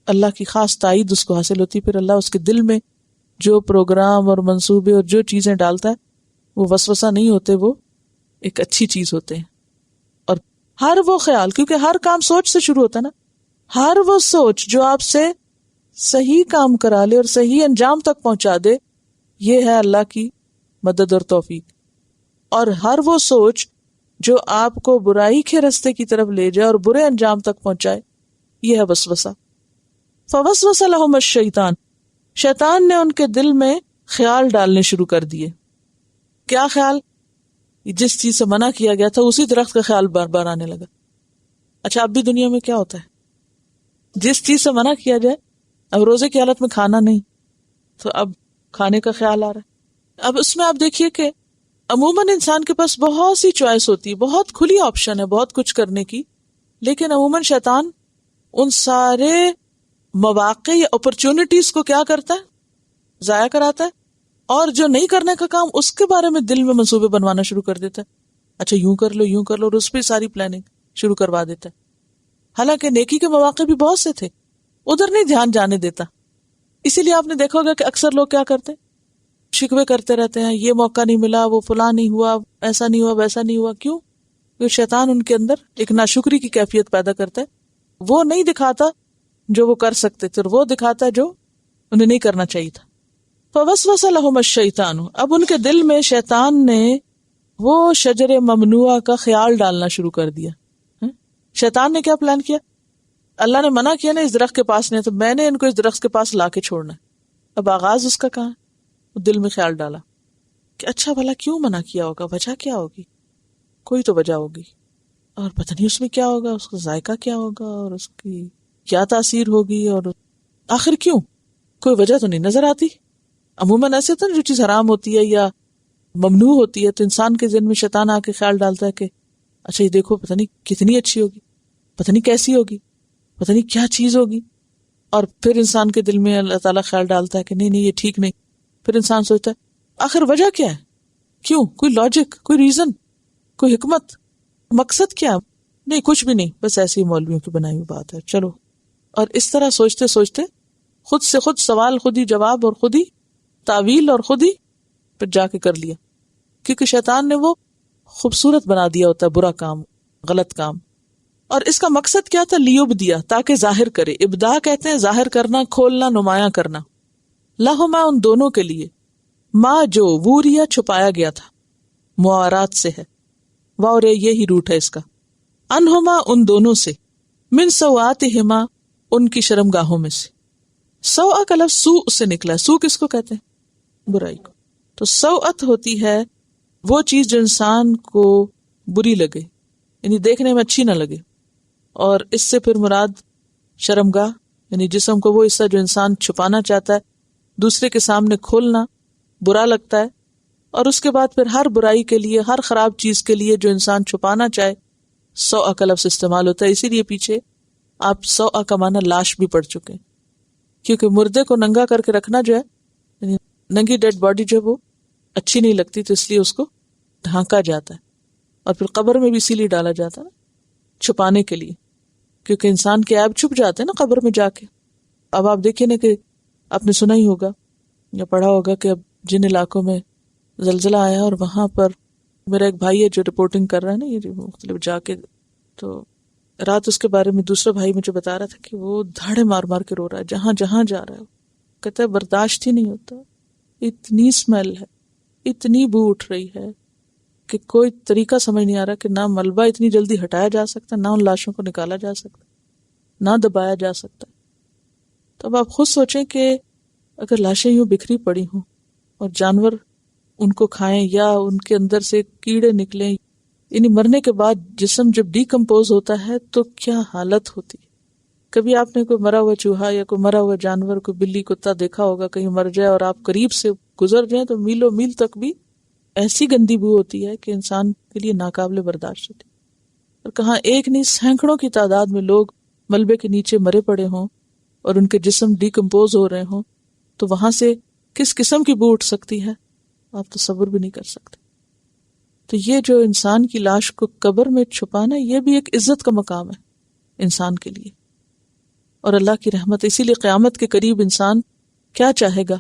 اللہ کی خاص تائید اس کو حاصل ہوتی ہے. پھر اللہ اس کے دل میں جو پروگرام اور منصوبے اور جو چیزیں ڈالتا ہے وہ وسوسہ نہیں ہوتے، وہ ایک اچھی چیز ہوتے ہیں. اور ہر وہ خیال، کیونکہ ہر کام سوچ سے شروع ہوتا ہے نا، ہر وہ سوچ جو آپ سے صحیح کام کرا لے اور صحیح انجام تک پہنچا دے، یہ ہے اللہ کی مدد اور توفیق. اور ہر وہ سوچ جو آپ کو برائی کے رستے کی طرف لے جائے اور برے انجام تک پہنچائے، یہ ہے وسوسہ. فوسوس لہم الشیطان، شیطان نے ان کے دل میں خیال ڈالنے شروع کر دیے. کیا خیال؟ جس چیز سے منع کیا گیا تھا اسی درخت کا خیال بار بار آنے لگا. اچھا اب بھی دنیا میں کیا ہوتا ہے، جس چیز سے منع کیا جائے، اب روزے کی حالت میں کھانا نہیں تو اب کھانے کا خیال آ رہا ہے. اب اس میں آپ دیکھیے کہ عموماً انسان کے پاس بہت سی چوائس ہوتی ہے، بہت کھلی آپشن ہے بہت کچھ کرنے کی، لیکن عموماً شیطان ان سارے مواقع یا اپرچونٹیز کو کیا کرتا ہے؟ ضائع کراتا ہے، اور جو نہیں کرنے کا کام اس کے بارے میں دل میں منصوبے بنوانا شروع کر دیتا ہے. اچھا یوں کر لو یوں کر لو، اور اس پہ ساری پلاننگ شروع کروا دیتا ہے. حالانکہ نیکی کے مواقع بھی بہت سے تھے، ادھر نہیں دھیان جانے دیتا. اسی لیے آپ نے دیکھا ہوگا کہ اکثر لوگ کیا کرتے ہیں، شکوے کرتے رہتے ہیں، یہ موقع نہیں ملا، وہ فلاں نہیں ہوا، ایسا نہیں ہوا، ویسا نہیں ہوا. کیوں؟ کیونکہ شیطان ان کے اندر ایک ناشکری کی کیفیت پیدا کرتا ہے. وہ نہیں دکھاتا جو وہ کر سکتے تھے، اور وہ دکھاتا ہے جو انہیں نہیں کرنا چاہیے تھا. فوسوس لہم الشیطان، اب ان کے دل میں شیطان نے وہ شجر ممنوعہ کا خیال ڈالنا شروع کر دیا. شیطان نے کیا پلان کیا؟ اللہ نے منع کیا نا اس درخت کے پاس نہیں، تو میں نے ان کو اس درخت کے پاس لا کے چھوڑنا ہے. اب آغاز اس کا کہاں؟ دل میں خیال ڈالا کہ اچھا بھلا کیوں منع کیا ہوگا، وجہ کیا ہوگی، کوئی تو وجہ ہوگی، اور پتہ نہیں اس میں کیا ہوگا، اس کا ذائقہ کیا ہوگا، اور اس کی کیا تاثیر ہوگی، اور آخر کیوں، کوئی وجہ تو نہیں نظر آتی. عموماً ایسے تو جو چیز حرام ہوتی ہے یا ممنوع ہوتی ہے تو انسان کے ذہن میں شیطان آ کے خیال ڈالتا ہے کہ اچھا یہ دیکھو پتہ نہیں کتنی اچھی ہوگی، پتہ نہیں کیسی ہوگی، پتہ نہیں کیا چیز ہوگی. اور پھر انسان کے دل میں اللہ تعالیٰ خیال ڈالتا ہے کہ نہیں یہ ٹھیک نہیں. پھر انسان سوچتا ہے آخر وجہ کیا ہے، کیوں، کوئی لاجک، کوئی ریزن، کوئی حکمت، مقصد کیا؟ نہیں کچھ بھی نہیں، بس ایسی مولویوں کی بنائی ہوئی بات ہے، چلو. اور اس طرح سوچتے سوچتے خود سے خود سوال، خود ہی جواب، اور خود ہی تعویل، اور خود ہی پھر جا کے کر لیا. کیونکہ شیطان نے وہ خوبصورت بنا دیا ہوتا ہے برا کام، غلط کام. اور اس کا مقصد کیا تھا؟ لیوب دیا، تاکہ ظاہر کرے. ابداع کہتے ہیں ظاہر کرنا، کھولنا، نمایاں کرنا. لہما ان دونوں کے لیے، ما جو ووریا چھپایا گیا تھا، موارات سے ہے، اور یہی روٹ ہے اس کا. انہما ان دونوں سے، من سوآتہما ان کی شرمگاہوں میں سے. سوء کا لفظ سوء سے نکلا ہے. سوء کس کو کہتے ہیں؟ برائی کو. تو سوءت ہوتی ہے وہ چیز جو انسان کو بری لگے، یعنی دیکھنے میں اچھی نہ لگے. اور اس سے پھر مراد شرمگاہ، یعنی جسم کو وہ حصہ جو انسان چھپانا چاہتا ہے، دوسرے کے سامنے کھولنا برا لگتا ہے. اور اس کے بعد پھر ہر برائی کے لیے، ہر خراب چیز کے لیے جو انسان چھپانا چاہے، سوء کا لفظ استعمال ہوتا ہے. اسی لیے پیچھے آپ سوء کا معنی لاش بھی پڑھ چکے ہیں، کیونکہ مردے کو ننگا کر کے رکھنا جو ہے، یعنی ننگی ڈیڈ باڈی جو وہ اچھی نہیں لگتی، تو اس لیے اس کو ڈھانکا جاتا ہے. اور پھر قبر میں بھی اسی لیے ڈالا جاتا ہے نا، چھپانے کے لیے، کیونکہ انسان کے عیب چھپ جاتے ہیں نا قبر میں جا کے. اب آپ دیکھیے نا کہ آپ نے سنا ہی ہوگا یا پڑھا ہوگا کہ اب جن علاقوں میں زلزلہ آیا اور وہاں پر میرا ایک بھائی ہے جو رپورٹنگ کر رہا ہے نا یہ جو مختلف جا کے، تو رات اس کے بارے میں دوسرا بھائی مجھے بتا رہا تھا کہ وہ دھاڑے مار مار کے رو رہا ہے جہاں جہاں جا رہا ہے. کہتا ہے برداشت ہی نہیں ہوتا، اتنی اسمیل ہے، اتنی بو اٹھ رہی ہے کہ کوئی طریقہ سمجھ نہیں آ رہا کہ نہ ملبہ اتنی جلدی ہٹایا جا سکتا، نہ ان لاشوں کو نکالا جا سکتا، نہ دبایا جا سکتا. تو اب آپ خود سوچیں کہ اگر لاشیں یوں بکھری پڑی ہوں اور جانور ان کو کھائیں یا ان کے اندر سے کیڑے نکلیں، یعنی مرنے کے بعد جسم جب ڈیکمپوز ہوتا ہے تو کیا حالت ہوتی ہے. کبھی آپ نے کوئی مرا ہوا چوہا یا کوئی مرا ہوا جانور، کوئی بلی کتا دیکھا ہوگا کہیں مر جائے اور آپ قریب سے گزر جائیں تو میلوں میل تک بھی ایسی گندی بو ہوتی ہے کہ انسان کے لیے ناقابل برداشت ہوتی. اور کہاں ایک نہیں سینکڑوں کی تعداد میں لوگ ملبے کے نیچے مرے پڑے ہوں اور ان کے جسم ڈیکمپوز ہو رہے ہوں، تو وہاں سے کس قسم کی بو اٹھ سکتی ہے آپ تصور بھی نہیں کر سکتے. تو یہ جو انسان کی لاش کو قبر میں چھپانا، یہ بھی ایک عزت کا مقام ہے انسان کے لیے اور اللہ کی رحمت. اسی لیے قیامت کے قریب انسان کیا چاہے گا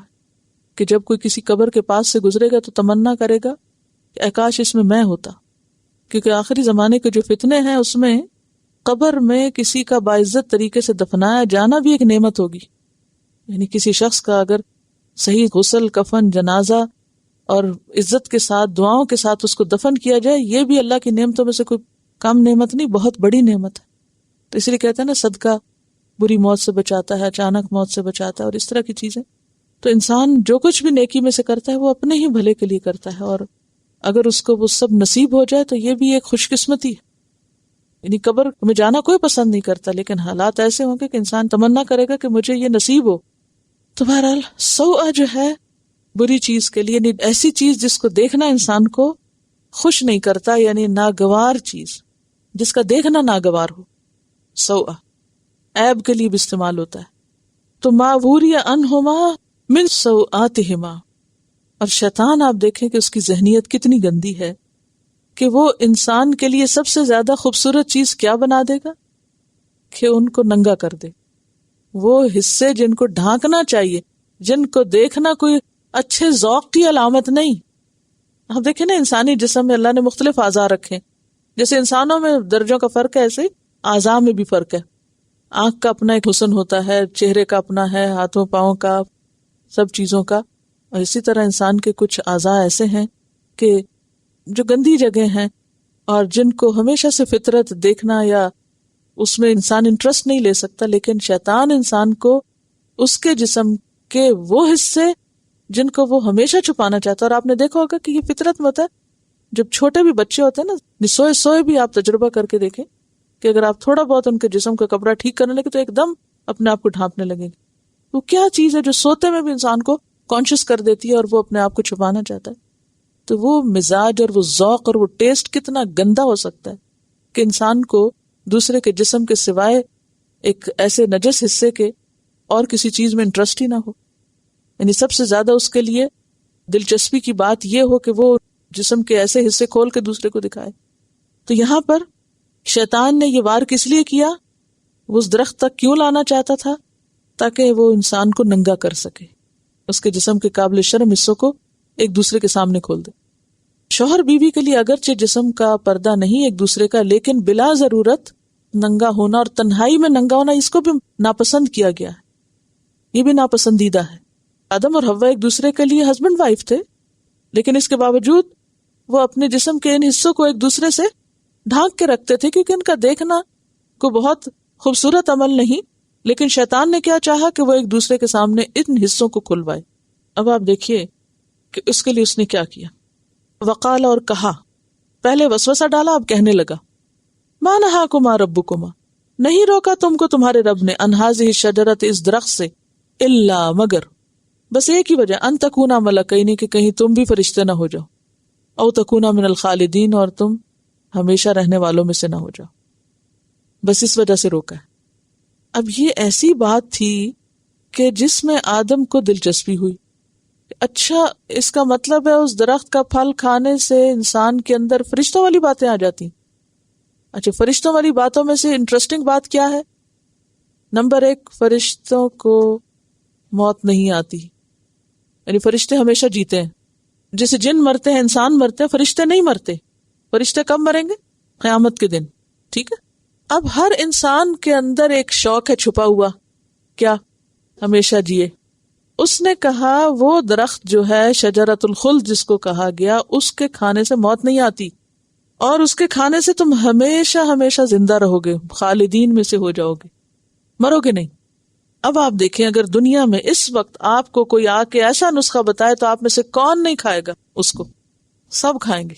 کہ جب کوئی کسی قبر کے پاس سے گزرے گا تو تمنا کرے گا کہ اے کاش اس میں ہوتا، کیونکہ آخری زمانے کے جو فتنے ہیں اس میں قبر میں کسی کا باعزت طریقے سے دفنایا جانا بھی ایک نعمت ہوگی. یعنی کسی شخص کا اگر صحیح غسل، کفن، جنازہ اور عزت کے ساتھ، دعاؤں کے ساتھ اس کو دفن کیا جائے، یہ بھی اللہ کی نعمتوں میں سے کوئی کم نعمت نہیں، بہت بڑی نعمت ہے. تو اس لیے کہتے ہیں نا صدقہ بری موت سے بچاتا ہے، اچانک موت سے بچاتا ہے، اور اس طرح کی چیزیں. تو انسان جو کچھ بھی نیکی میں سے کرتا ہے وہ اپنے ہی بھلے کے لیے کرتا ہے، اور اگر اس کو وہ سب نصیب ہو جائے تو یہ بھی ایک خوش قسمتی ہے. یعنی قبر میں جانا کوئی پسند نہیں کرتا، لیکن حالات ایسے ہوں گے کہ انسان تمنا کرے گا کہ مجھے یہ نصیب ہو. تو بہرحال سوء جو ہے بری چیز کے لیے، یعنی ایسی چیز جس کو دیکھنا انسان کو خوش نہیں کرتا، یعنی ناگوار چیز جس کا دیکھنا ناگوار ہو، سوء عیب کے لیے بھی استعمال ہوتا ہے. تو ما وری عنہما من سوءاتہما، اور شیطان آپ دیکھیں کہ اس کی ذہنیت کتنی گندی ہے کہ وہ انسان کے لیے سب سے زیادہ خوبصورت چیز کیا بنا دے گا کہ ان کو ننگا کر دے. وہ حصے جن کو ڈھانکنا چاہیے، جن کو دیکھنا کوئی اچھے ذوق کی علامت نہیں. آپ دیکھیں نا انسانی جسم میں اللہ نے مختلف اعضاء رکھے، جیسے انسانوں میں درجوں کا فرق ہے ایسے اعضاء میں بھی فرق ہے. آنکھ کا اپنا ایک حسن ہوتا ہے، چہرے کا اپنا ہے، ہاتھوں پاؤں کا، سب چیزوں کا. اور اسی طرح انسان کے کچھ اعضاء ایسے ہیں کہ جو گندی جگہ ہیں اور جن کو ہمیشہ سے فطرت دیکھنا یا اس میں انسان انٹرسٹ نہیں لے سکتا، لیکن شیطان انسان کو اس کے جسم کے وہ حصے جن کو وہ ہمیشہ چھپانا چاہتا ہے. اور آپ نے دیکھا ہوگا کہ یہ فطرت مت ہے، جب چھوٹے بھی بچے ہوتے ہیں نا، سوئے بھی آپ تجربہ کر کے دیکھیں کہ اگر آپ تھوڑا بہت ان کے جسم کا کپڑا ٹھیک کرنے لگے تو ایک دم اپنے آپ کو ڈھانپنے لگیں گے. وہ کیا چیز ہے جو سوتے میں بھی انسان کو کانشیس کر دیتی ہے اور وہ اپنے آپ کو چھپانا چاہتا ہے. تو وہ مزاج اور وہ ذوق اور وہ ٹیسٹ کتنا گندا ہو سکتا ہے کہ انسان کو دوسرے کے جسم کے سوائے ایک ایسے نجس حصے کے اور کسی چیز میں انٹرسٹ ہی نہ ہو. یعنی سب سے زیادہ اس کے لیے دلچسپی کی بات یہ ہو کہ وہ جسم کے ایسے حصے کھول کے دوسرے کو دکھائے. تو یہاں پر شیطان نے یہ وار کس لیے کیا؟ وہ اس درخت تک کیوں لانا چاہتا تھا؟ تاکہ وہ انسان کو ننگا کر سکے، اس کے جسم کے قابل شرم حصوں کو ایک دوسرے کے سامنے کھول دے. شوہر بیوی کے لیے اگرچہ جسم کا پردہ نہیں ایک دوسرے کا، لیکن بلا ضرورت ننگا ہونا اور تنہائی میں ننگا ہونا اس کو بھی ناپسند کیا گیا ہے، یہ بھی ناپسندیدہ ہے. آدم اور حوا ایک دوسرے کے لیے ہسبینڈ وائف تھے، لیکن اس کے باوجود وہ اپنے جسم کے ان حصوں کو ایک دوسرے سے ڈھانک کے رکھتے تھے، کیونکہ ان کا دیکھنا کوئی بہت خوبصورت عمل نہیں. لیکن شیطان نے کیا چاہا کہ وہ ایک دوسرے کے سامنے ان حصوں کو کھلوائے. اب آپ دیکھیے کہ اس کے لیے اس نے کیا کیا. وقال، اور کہا، پہلے وسوسہ ڈالا، اب کہنے لگا، ما نہاکما ربکما، نہیں روکا تم کو تمہارے رب نے، ان ہذہ الشجرۃ، اس درخت سے، الا، مگر، بس ایک ہی وجہ، ان تکونا ملکین، کہ کہیں تم بھی فرشتے نہ ہو جاؤ، او تکونا من الخالدین، اور تم ہمیشہ رہنے والوں میں سے نہ ہو جاؤ. بس اس وجہ سے روکا ہے. اب یہ ایسی بات تھی کہ جس میں آدم کو دلچسپی ہوئی. اچھا، اس کا مطلب ہے اس درخت کا پھل کھانے سے انسان کے اندر فرشتوں والی باتیں آ جاتی. اچھا، فرشتوں والی باتوں میں سے انٹرسٹنگ بات کیا ہے؟ نمبر 1، فرشتوں کو موت نہیں آتی، یعنی فرشتے ہمیشہ جیتے ہیں. جیسے جن مرتے ہیں، انسان مرتے ہیں، فرشتے نہیں مرتے. فرشتے کب مریں گے؟ قیامت کے دن. ٹھیک ہے. اب ہر انسان کے اندر ایک شوق ہے چھپا ہوا، کیا؟ ہمیشہ جیے. اس نے کہا وہ درخت جو ہے شجرۃ الخلد جس کو کہا گیا، اس کے کھانے سے موت نہیں آتی، اور اس کے کھانے سے تم ہمیشہ ہمیشہ زندہ رہو گے، خالدین میں سے ہو جاؤ گے، مرو گے نہیں. اب آپ دیکھیں، اگر دنیا میں اس وقت آپ کو کوئی آ کے ایسا نسخہ بتائے تو آپ میں سے کون نہیں کھائے گا اس کو؟ سب کھائیں گے.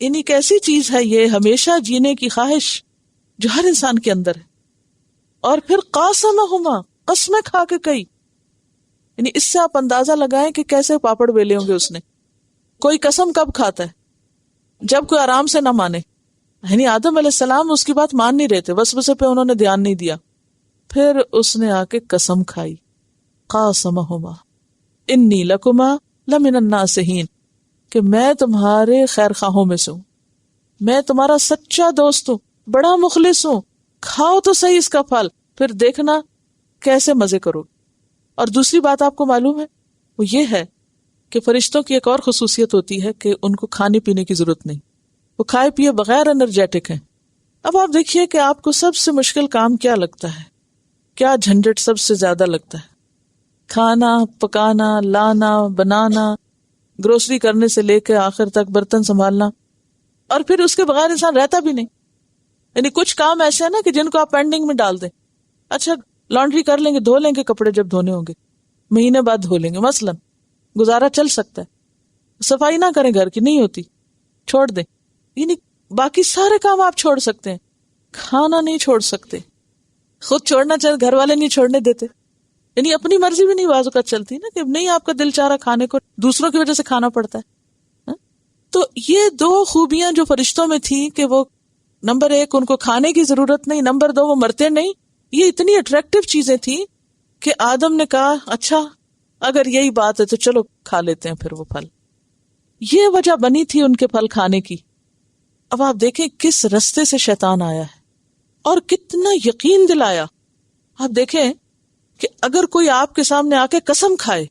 یعنی کیسی چیز ہے یہ ہمیشہ جینے کی خواہش جو ہر انسان کے اندر ہے. اور پھر قاسمہما، قسمیں کھا کے کئی. یعنی اس سے آپ اندازہ لگائیں کہ کیسے پاپڑ بیلے ہوں گے اس نے. کوئی قسم کب کھاتا ہے؟ جب کوئی آرام سے نہ مانے. یعنی آدم علیہ السلام اس کی بات مان نہیں رہے تھے، وسوسے پہ انہوں نے دھیان نہیں دیا. پھر اس نے آ کے قسم کھائی، قاسمہما انی لکما لمن الناصحین، کہ میں تمہارے خیر خواہوں میں سے ہوں، میں تمہارا سچا دوست ہوں، بڑا مخلص ہوں، کھاؤ تو صحیح اس کا پھل، پھر دیکھنا کیسے مزے کرو. اور دوسری بات آپ کو معلوم ہے وہ یہ ہے کہ فرشتوں کی ایک اور خصوصیت ہوتی ہے کہ ان کو کھانے پینے کی ضرورت نہیں، وہ کھائے پیے بغیر انرجیٹک ہیں۔ اب آپ دیکھیے کہ آپ کو سب سے مشکل کام کیا لگتا ہے، کیا جھنجٹ سب سے زیادہ لگتا ہے؟ کھانا پکانا، لانا، بنانا، گروسری کرنے سے لے کے آخر تک برتن سنبھالنا، اور پھر اس کے بغیر انسان رہتا بھی نہیں۔ یعنی کچھ کام ایسے ہیں نا کہ جن کو آپ پینڈنگ میں ڈال دیں، اچھا لانڈری کر لیں گے، دھو لیں گے کپڑے، جب دھونے ہوں گے مہینے بعد دھو لیں گے، مثلا گزارا چل سکتا ہے۔ صفائی نہ کریں گھر کی، نہیں ہوتی، چھوڑ دیں۔ یعنی باقی سارے کام آپ چھوڑ سکتے ہیں، کھانا نہیں چھوڑ سکتے۔ خود چھوڑنا چاہے گھر والے نہیں چھوڑنے دیتے، یعنی اپنی مرضی بھی نہیں بعض اوقات چلتی نا، کہ نہیں آپ کا دل چاہ رہا کھانے کو، دوسروں کی وجہ سے کھانا پڑتا ہے۔ تو یہ دو خوبیاں جو فرشتوں میں تھی کہ وہ نمبر ایک ان کو کھانے کی ضرورت نہیں، نمبر دو وہ مرتے نہیں، یہ اتنی اٹریکٹیو چیزیں تھیں کہ آدم نے کہا اچھا اگر یہی بات ہے تو چلو کھا لیتے ہیں پھر وہ پھل۔ یہ وجہ بنی تھی ان کے پھل کھانے کی۔ اب آپ دیکھیں کس رستے سے شیطان آیا ہے اور کتنا یقین دلایا۔ آپ دیکھیں کہ اگر کوئی آپ کے سامنے آ کے قسم کھائے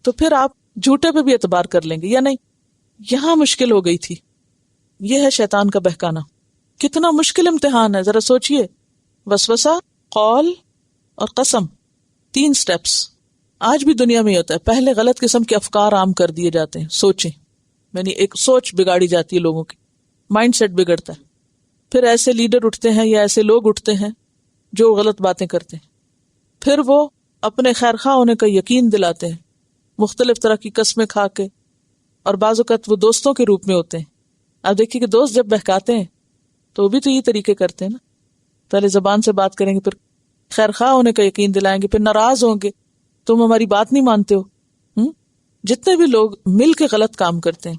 تو پھر آپ جھوٹے پہ بھی اعتبار کر لیں گے یا نہیں؟ یہاں مشکل ہو گئی تھی۔ یہ ہے شیطان کا بہکانا۔ کتنا مشکل امتحان ہے، ذرا سوچئے۔ وسوسہ، قول اور قسم، 3 سٹیپس۔ آج بھی دنیا میں ہوتا ہے، پہلے غلط قسم کے افکار عام کر دیے جاتے ہیں، سوچیں، یعنی ایک سوچ بگاڑی جاتی ہے لوگوں کی، مائنڈ سیٹ بگڑتا ہے، پھر ایسے لیڈر اٹھتے ہیں یا ایسے لوگ اٹھتے ہیں جو غلط باتیں کرتے ہیں، پھر وہ اپنے خیر خواہ ہونے کا یقین دلاتے ہیں مختلف طرح کی قسمیں کھا کے، اور بعض اوقات وہ دوستوں کے روپ میں ہوتے ہیں۔ آپ دیکھیے کہ دوست جب بہکاتے ہیں تو وہ بھی تو یہ طریقے کرتے ہیں نا، پہلے زبان سے بات کریں گے، پھر خیر خواہ ہونے کا یقین دلائیں گے، پھر ناراض ہوں گے، تم ہماری بات نہیں مانتے ہو۔ جتنے بھی لوگ مل کے غلط کام کرتے ہیں۔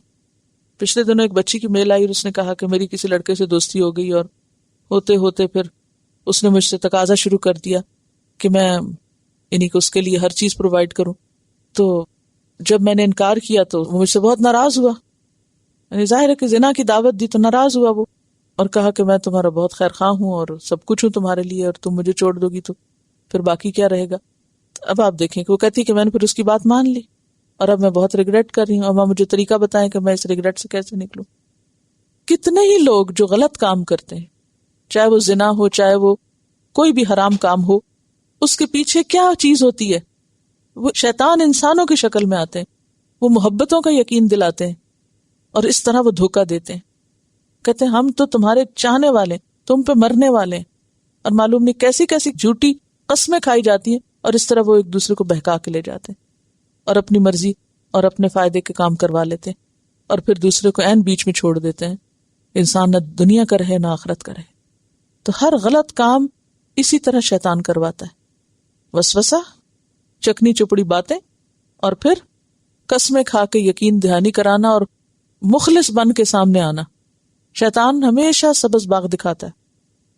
پچھلے دنوں ایک بچی کی میل آئی اور اس نے کہا کہ میری کسی لڑکے سے دوستی ہو گئی، اور ہوتے ہوتے پھر اس نے مجھ سے تقاضا شروع کر دیا کہ میں انہیں کو اس کے لیے ہر چیز پرووائڈ کروں۔ تو جب میں نے انکار کیا تو وہ مجھ سے بہت ناراض ہوا، یعنی ظاہر ہے کہ زنا کی دعوت دی تو ناراض ہوا وہ، اور کہا کہ میں تمہارا بہت خیر خواہ ہوں اور سب کچھ ہوں تمہارے لیے، اور تم مجھے چھوڑ دو گی تو پھر باقی کیا رہے گا۔ اب آپ دیکھیں کہ وہ کہتی کہ میں نے پھر اس کی بات مان لی اور اب میں بہت ریگریٹ کر رہی ہوں، اب آپ مجھے طریقہ بتائیں کہ میں اس ریگریٹ سے کیسے نکلوں۔ کتنے ہی لوگ جو غلط کام کرتے ہیں، چاہے وہ زنا ہو، چاہے وہ کوئی بھی حرام کام ہو، اس کے پیچھے کیا چیز ہوتی ہے؟ وہ شیطان انسانوں کی شکل میں آتے ہیں، وہ محبتوں کا یقین دلاتے ہیں اور اس طرح وہ دھوکہ دیتے ہیں، کہتے ہیں ہم تو تمہارے چاہنے والے، تم پہ مرنے والے ہیں، اور معلوم نہیں کیسی کیسی جھوٹی قسمیں کھائی جاتی ہیں، اور اس طرح وہ ایک دوسرے کو بہکا کے لے جاتے ہیں اور اپنی مرضی اور اپنے فائدے کے کام کروا لیتے ہیں، اور پھر دوسرے کو عین بیچ میں چھوڑ دیتے ہیں۔ انسان نہ دنیا کا رہے نہ آخرت کا رہے۔ تو ہر غلط کام اسی طرح شیطان کرواتا ہے، وسوسہ، چکنی چپڑی باتیں، اور پھر قسمیں کھا کے یقین دہانی کرانا اور مخلص بن کے سامنے آنا۔ شیطان ہمیشہ سبز باغ دکھاتا ہے،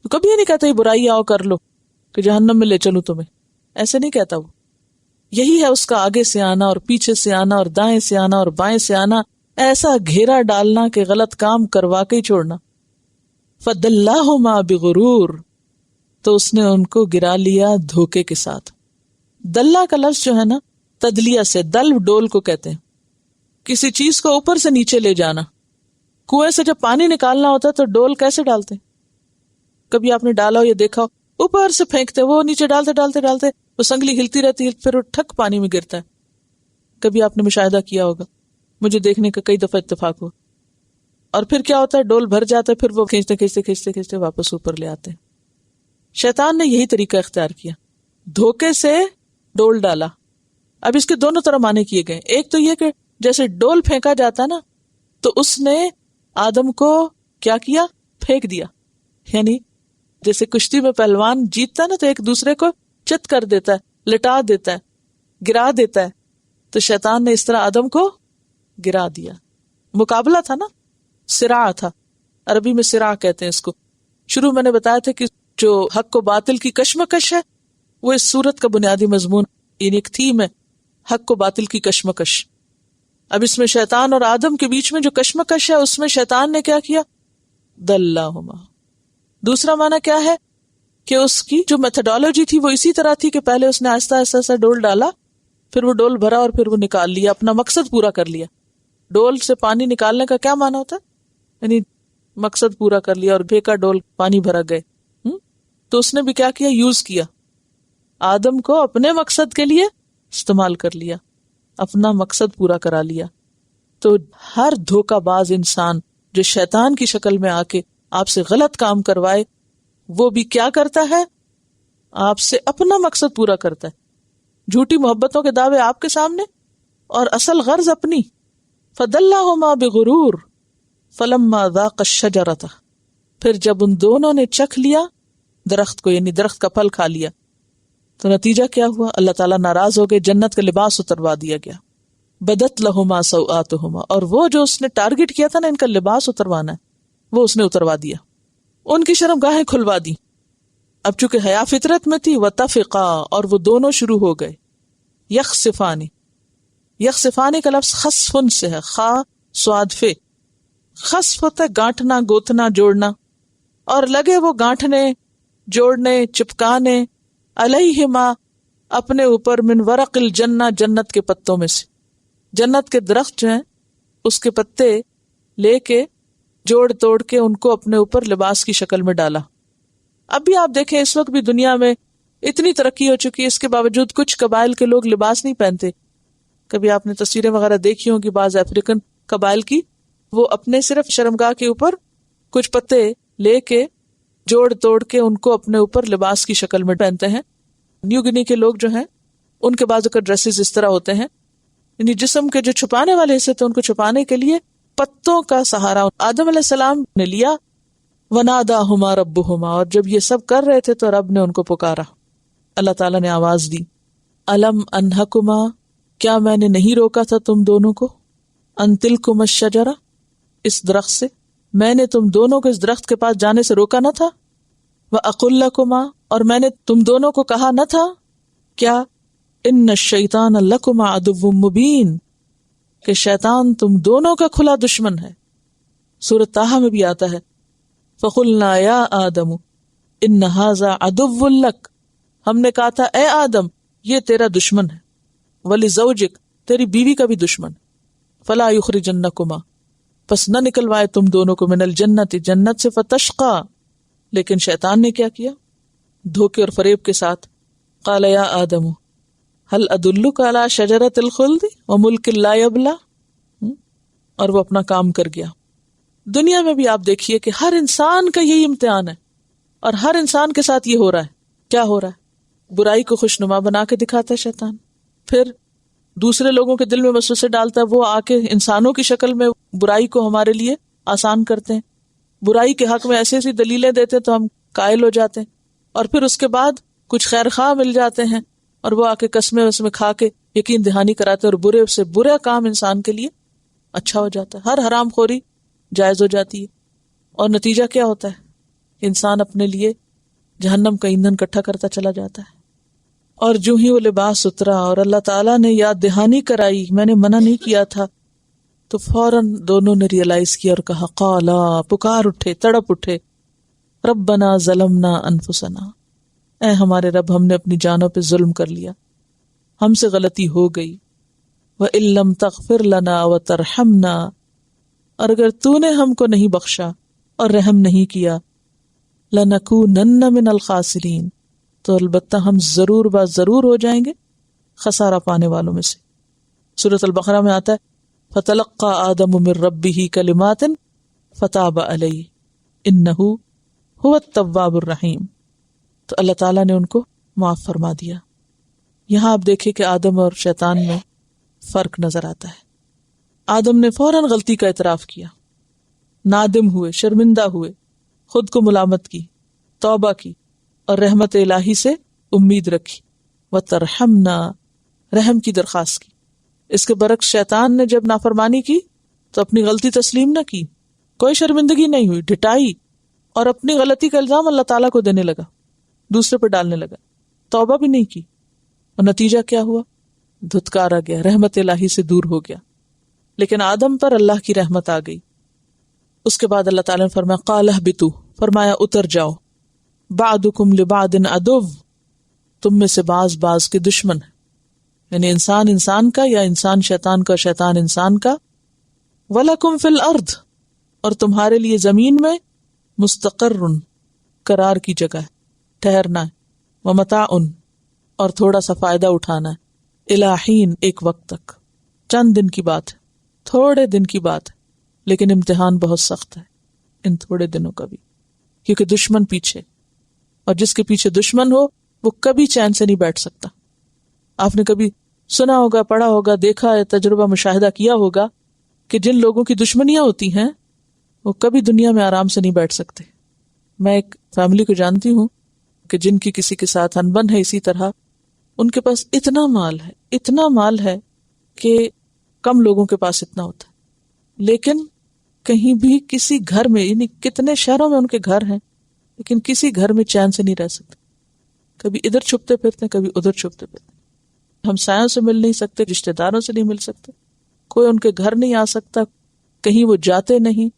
تو کبھی یہ نہیں کہتا یہ برائی آؤ کر لو کہ جہنم میں لے چلوں تمہیں، ایسے نہیں کہتا وہ۔ یہی ہے اس کا آگے سے آنا اور پیچھے سے آنا اور دائیں سے آنا اور بائیں سے آنا، ایسا گھیرا ڈالنا کہ غلط کام کروا کے ہی چھوڑنا۔ فَدَلَّاهُمَا بِغُرُورٍ، تو اس نے ان کو گرا لیا دھوکے کے ساتھ۔ دلہ کا لفظ جو ہے نا، تدلیہ سے، دل ڈول کو کہتے ہیں، کسی چیز کو اوپر سے نیچے لے جانا۔ کنویں سے جب پانی نکالنا ہوتا ہے تو ڈول کیسے ڈالتے ہیں؟ کبھی آپ نے ڈالا ہو یا دیکھا ہو، اوپر سے پھینکتے، وہ نیچے ڈالتے ڈالتے ڈالتے وہ سنگلی ہلتی رہتی ہے، پھر وہ ٹھک پانی میں گرتا ہے۔ کبھی آپ نے مشاہدہ کیا ہوگا، مجھے دیکھنے کا کئی دفعہ اتفاق ہوا۔ اور پھر کیا ہوتا ہے، ڈول بھر جاتا ہے، پھر وہ کھینچتے کھینچتے کھینچتے کھینچتے واپس اوپر لے آتے ہیں۔ شیطان نے یہی طریقہ اختیار کیا، دھوکے سے ڈول ڈالا۔ اب اس کے دونوں طرح معنی کیے گئے، ایک تو یہ کہ جیسے ڈول پھینکا جاتا ہے نا، تو اس نے آدم کو کیا کیا، پھینک دیا، یعنی جیسے کشتی میں پہلوان جیتتا ہے نا تو ایک دوسرے کو چت کر دیتا ہے، لٹا دیتا ہے، گرا دیتا ہے، تو شیطان نے اس طرح آدم کو گرا دیا۔ مقابلہ تھا نا، صراع تھا، عربی میں صراع کہتے ہیں اس کو۔ شروع میں نے بتایا تھا کہ جو حق و باطل کی کشمکش ہے، وہ اس سورت کا بنیادی مضمون، یعنی ایک تھیم ہے، حق و باطل کی کشمکش۔ اب اس میں شیطان اور آدم کے بیچ میں جو کشمکش ہے، اس میں شیطان نے کیا کیا، دلہما۔ دوسرا معنی کیا ہے کہ اس کی جو میتھڈالوجی تھی وہ اسی طرح تھی کہ پہلے اس نے آہستہ آہستہ ڈول ڈالا، پھر وہ ڈول بھرا اور پھر وہ نکال لیا، اپنا مقصد پورا کر لیا. ڈول سے پانی نکالنے کا کیا معنی ہوتا ہے؟ یعنی مقصد پورا کر لیا، اور پھینکا ڈول، پانی بھرا گئے. تو اس نے بھی کیا کیا؟ یوز کیا، آدم کو اپنے مقصد کے لیے استعمال کر لیا، اپنا مقصد پورا کرا لیا. تو ہر دھوکہ باز انسان جو شیطان کی شکل میں آ کے آپ سے غلط کام کروائے، وہ بھی کیا کرتا ہے؟ آپ سے اپنا مقصد پورا کرتا ہے. جھوٹی محبتوں کے دعوے آپ کے سامنے اور اصل غرض اپنی. فَدَلَّهُمَا بِغُرُورٍ فَلَمَّا ذَاقَ الشَّجَرَةَ، پھر جب ان دونوں نے چکھ لیا درخت کو، یعنی درخت کا پھل کھا لیا، تو نتیجہ کیا ہوا؟ اللہ تعالیٰ ناراض ہو گئے، جنت کا لباس اتروا دیا گیا. بدت لہما سوآتہما، اور وہ جو اس نے ٹارگٹ کیا تھا نا ان کا لباس اتروانا ہے، وہ اس نے اتروا دیا، ان کی شرم گاہیں کھلوا دی. اب چونکہ حیا فطرت میں تھی، وتفقا، اور وہ دونوں شروع ہو گئے. یخصفانی، یخصفانی کا لفظ خصفن سے ہے، خا صاد فے. خصف ہوتا ہے گانٹنا، گوتنا، جوڑنا، اور لگے وہ گانٹنے، جوڑنے، چپکانے، علیہما، اپنے اوپر، من ورق الجنہ، جنت کے پتوں میں سے. جنت کے درخت جو ہیں اس کے پتے لے کے جوڑ توڑ کے ان کو اپنے اوپر لباس کی شکل میں ڈالا. اب بھی آپ دیکھیں اس وقت بھی دنیا میں اتنی ترقی ہو چکی ہے، اس کے باوجود کچھ قبائل کے لوگ لباس نہیں پہنتے. کبھی آپ نے تصویریں وغیرہ دیکھی ہوں گی بعض افریقن قبائل کی، وہ اپنے صرف شرمگاہ کے اوپر کچھ پتے لے کے جوڑ توڑ کے ان کو اپنے اوپر لباس کی شکل میں پہنتے ہیں. نیو گنی کے لوگ جو ہیں ان کے بعض کا ڈریسز اس طرح ہوتے ہیں، یعنی جسم کے جو چھپانے والے حصے تھے ان کو چھپانے کے لیے پتوں کا سہارا آدم علیہ السلام نے لیا. وَنَادَاهُمَا رَبُّهُمَا، اور جب یہ سب کر رہے تھے تو رب نے ان کو پکارا، اللہ تعالیٰ نے آواز دی. أَلَمْ أَنْهَكُمَا، کیا میں نے نہیں روکا تھا تم دونوں کو؟ أَن تِلْكُمَا الشَّجَرَةَ، اس درخت سے، میں نے تم دونوں کو اس درخت کے پاس جانے سے روکا نہ تھا؟ وَأَقُلْ لَكُمَا، اور میں نے تم دونوں کو کہا نہ تھا کیا؟ إِنَّ الشَّيْطَانَ لَكُمَا عَدُوٌّ مُبِينٌ، کہ شیطان تم دونوں کا کھلا دشمن ہے. سورۃ طٰہٰ میں بھی آتا ہے فَقُلْنَا يَا آدَمُ إِنَّ هَٰذَا عَدُوٌّ لَكَ، ہم نے کہا تھا اے آدم یہ تیرا دشمن ہے، وَلِزَوْجِكَ، تیری بیوی کا بھی دشمن، فَلَا يُخْرِجَنَّكُمَا، پس نہ نکلوائے تم دونوں کو، من الجنت، جنت سے، فَتَشْقَىٰ، لیکن شیطان نے کیا کیا؟ دھوکے اور فریب کے ساتھ. قَالَ يَا آدَمُ هَلْ أَدُلُّكَ عَلَىٰ شَجَرَةِ الْخُلْدِ وَمُلْكٍ لَا يَبْلَىٰ، اور وہ اپنا کام کر گیا. دنیا میں بھی آپ دیکھیے کہ ہر انسان کا یہی امتحان ہے، اور ہر انسان کے ساتھ یہ ہو رہا ہے. کیا ہو رہا ہے؟ برائی کو خوشنما بنا کے دکھاتا ہے شیطان، پھر دوسرے لوگوں کے دل میں وسوسے ڈالتا ہے، وہ آ کے انسانوں کی شکل میں برائی کو ہمارے لیے آسان کرتے ہیں، برائی کے حق میں ایسی ایسی دلیلیں دیتے تو ہم قائل ہو جاتے ہیں، اور پھر اس کے بعد کچھ خیر خواہ مل جاتے ہیں اور وہ آ کے قسمیں وسمیں کھا کے یقین دہانی کراتے ہیں، اور برے سے برا کام انسان کے لیے اچھا ہو جاتا ہے، ہر حرام خوری جائز ہو جاتی ہے. اور نتیجہ کیا ہوتا ہے؟ انسان اپنے لیے جہنم کا ایندھن اکٹھا کرتا چلا جاتا ہے. اور جو ہی وہ لباس اترا اور اللہ تعالیٰ نے یاد دہانی کرائی، میں نے منع نہیں کیا تھا، تو فوراً دونوں نے ریئلائز کیا اور کہا، قالا، پکار اٹھے، تڑپ اٹھے، ربنا ظلمنا انفسنا، اے ہمارے رب ہم نے اپنی جانوں پہ ظلم کر لیا، ہم سے غلطی ہو گئی. وَإِن لَّمْ تَغْفِرْ لَنَا وَتَرْحَمْنَا، اور اگر تو نے ہم کو نہیں بخشا اور رحم نہیں کیا، لَنَكُونَنَّ مِنَ الْخَاسِرِينَ، تو البتہ ہم ضرور ضرور ہو جائیں گے خسارہ پانے والوں میں سے. سورۃ البقرہ میں آتا ہے فَتَلَقَّىٰ آدَمُ مِن رَّبِّهِ كَلِمَاتٍ فَتَابَ عَلَيْهِ إِنَّهُ هُوَ التَّوَّابُ الرَّحِيمُ، تو اللہ تعالیٰ نے ان کو معاف فرما دیا. یہاں آپ دیکھیں کہ آدم اور شیطان میں فرق نظر آتا ہے. آدم نے فوراً غلطی کا اعتراف کیا، نادم ہوئے، شرمندہ ہوئے، خود کو ملامت کی، توبہ کی، اور رحمت الہی سے امید رکھی. وَتَرْحَمْنَا، رحم کی درخواست کی. اس کے برعکس شیطان نے جب نافرمانی کی تو اپنی غلطی تسلیم نہ کی، کوئی شرمندگی نہیں ہوئی، ڈٹائی، اور اپنی غلطی کا الزام اللہ تعالیٰ کو دینے لگا، دوسرے پر ڈالنے لگا، توبہ بھی نہیں کی. اور نتیجہ کیا ہوا؟ دھتکارا گیا، رحمت الہی سے دور ہو گیا. لیکن آدم پر اللہ کی رحمت آ گئی. اس کے بعد اللہ تعالیٰ نے فرمایا قَالَ اهْبِطُوا، فرمایا اتر جاؤ، بَعْضُكُمْ لِبَعْضٍ عَدُوٌّ، تم میں سے بعض کے دشمن ہیں، یعنی انسان انسان کا یا انسان شیطان کا، شیطان انسان کا. وَلَكُمْ فِي الْأَرْضِ، اور تمہارے لیے زمین میں مستقرٌ، قرار کی جگہ ہے، ٹھہرنا ہے، وَمَتَاعٌ، اور تھوڑا سا فائدہ اٹھانا ہے، إِلَىٰ حِين، ایک وقت تک، چند دن کی بات ہے، تھوڑے دن کی بات ہے، لیکن امتحان بہت سخت ہے ان تھوڑے دنوں کا بھی، کیونکہ دشمن پیچھے، اور جس کے پیچھے دشمن ہو وہ کبھی چین سے نہیں بیٹھ سکتا. آپ نے کبھی سنا ہوگا، پڑھا ہوگا، دیکھا ہے، تجربہ مشاہدہ کیا ہوگا کہ جن لوگوں کی دشمنیاں ہوتی ہیں وہ کبھی دنیا میں آرام سے نہیں بیٹھ سکتے. میں ایک فیملی کو جانتی ہوں کہ جن کی کسی کے ساتھ انبن ہے اسی طرح، ان کے پاس اتنا مال ہے کہ کم لوگوں کے پاس اتنا ہوتا ہے، لیکن کہیں بھی کسی گھر میں، یعنی کتنے شہروں میں ان کے گھر ہیں، لیکن کسی گھر میں چین سے نہیں رہ سکتے. کبھی ادھر چھپتے پھرتے، کبھی ادھر چھپتے پھرتے، ہمسایوں سے مل نہیں سکتے، رشتہ داروں سے نہیں مل سکتے، کوئی ان کے گھر نہیں آ سکتا، کہیں وہ جاتے نہیں،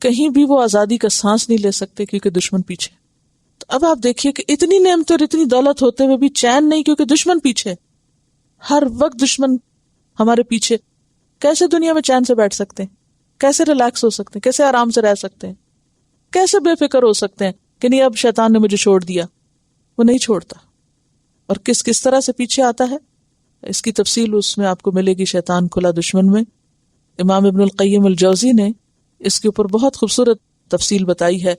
کہیں بھی وہ آزادی کا سانس نہیں لے سکتے کیونکہ دشمن پیچھے. تو اب آپ دیکھیے کہ اتنی نعمتیں اور اتنی دولت ہوتے ہوئے بھی چین نہیں، کیونکہ دشمن پیچھے، ہر وقت دشمن ہمارے پیچھے. کیسے دنیا میں چین سے بیٹھ سکتے ہیں؟ کیسے ریلیکس ہو سکتے ہیں؟ کیسے آرام سے رہ سکتے ہیں؟ کیسے بے فکر ہو سکتے ہیں کہ نہیں اب شیطان نے مجھے چھوڑ دیا؟ وہ نہیں چھوڑتا. اور کس طرح سے پیچھے آتا ہے، اس کی تفصیل اس میں آپ کو ملے گی، شیطان کھلا دشمن میں. امام ابن القیم الجوزی نے اس کے اوپر بہت خوبصورت تفصیل بتائی ہے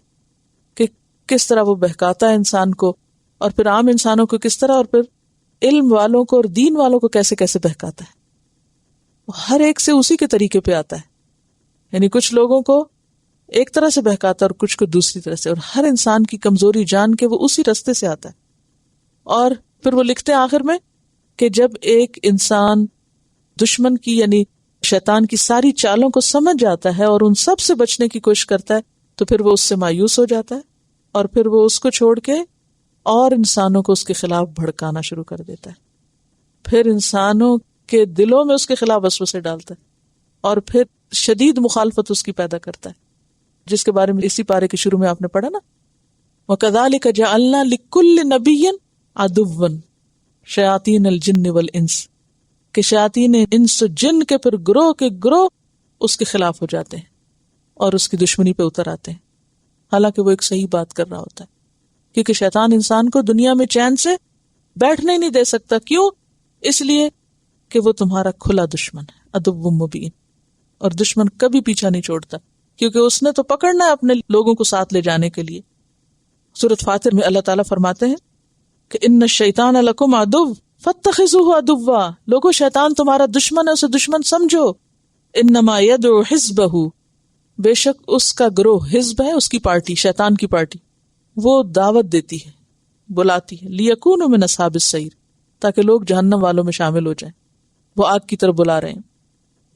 کہ کس طرح وہ بہکاتا ہے انسان کو، اور پھر عام انسانوں کو کس طرح، اور پھر علم والوں کو اور دین والوں کو کیسے کیسے بہکاتا ہے. وہ ہر ایک سے اسی کے طریقے پہ آتا ہے، یعنی کچھ لوگوں کو ایک طرح سے بہکاتا ہے اور کچھ کو دوسری طرح سے، اور ہر انسان کی کمزوری جان کے وہ اسی رستے سے آتا ہے. اور پھر وہ لکھتے ہیں آخر میں کہ جب ایک انسان دشمن کی یعنی شیطان کی ساری چالوں کو سمجھ جاتا ہے اور ان سب سے بچنے کی کوشش کرتا ہے، تو پھر وہ اس سے مایوس ہو جاتا ہے، اور پھر وہ اس کو چھوڑ کے اور انسانوں کو اس کے خلاف بھڑکانا شروع کر دیتا ہے. پھر انسانوں کے دلوں میں اس کے خلاف وسوسے ڈالتا ہے، اور پھر شدید مخالفت اس کی پیدا کرتا ہے، جس کے بارے میں اسی پارے کے شروع میں آپ نے پڑھا نا، وَكَذَلِكَ جَعَلْنَا لِكُلِّ نَبِيٍّ عَدُوًّا شَيَاطِينَ الْجِنِّ وَالْإِنسِ، کہ شیاطین انس و جن کے پھر گروہ کے گروہ اس کے خلاف ہو جاتے ہیں اور اس کی دشمنی پہ اتر آتے ہیں، حالانکہ وہ ایک صحیح بات کر رہا ہوتا ہے. کیونکہ شیطان انسان کو دنیا میں چین سے بیٹھنے نہیں دے سکتا. کیوں؟ اس لیے کہ وہ تمہارا کھلا دشمن ہے، عدو مبین، اور دشمن کبھی پیچھا نہیں چھوڑتا، کیونکہ اس نے تو پکڑنا ہے اپنے لوگوں کو ساتھ لے جانے کے لیے. سورۃ فاطر میں اللہ تعالیٰ فرماتے ہیں کہ ان الشیطان لکم عدو فاتخذوہ عدوا، لوگو شیطان تمہارا دشمن ہے، اسے دشمن سمجھو. انما یدعو حزبہ، بے شک اس کا گروہ، حزب ہے اس کی پارٹی، شیطان کی پارٹی، وہ دعوت دیتی ہے، بلاتی ہے، لیکونوا من اصحاب السعیر، تاکہ لوگ جہنم والوں میں شامل ہو جائیں، وہ آگ کی طرف بلا رہے ہیں.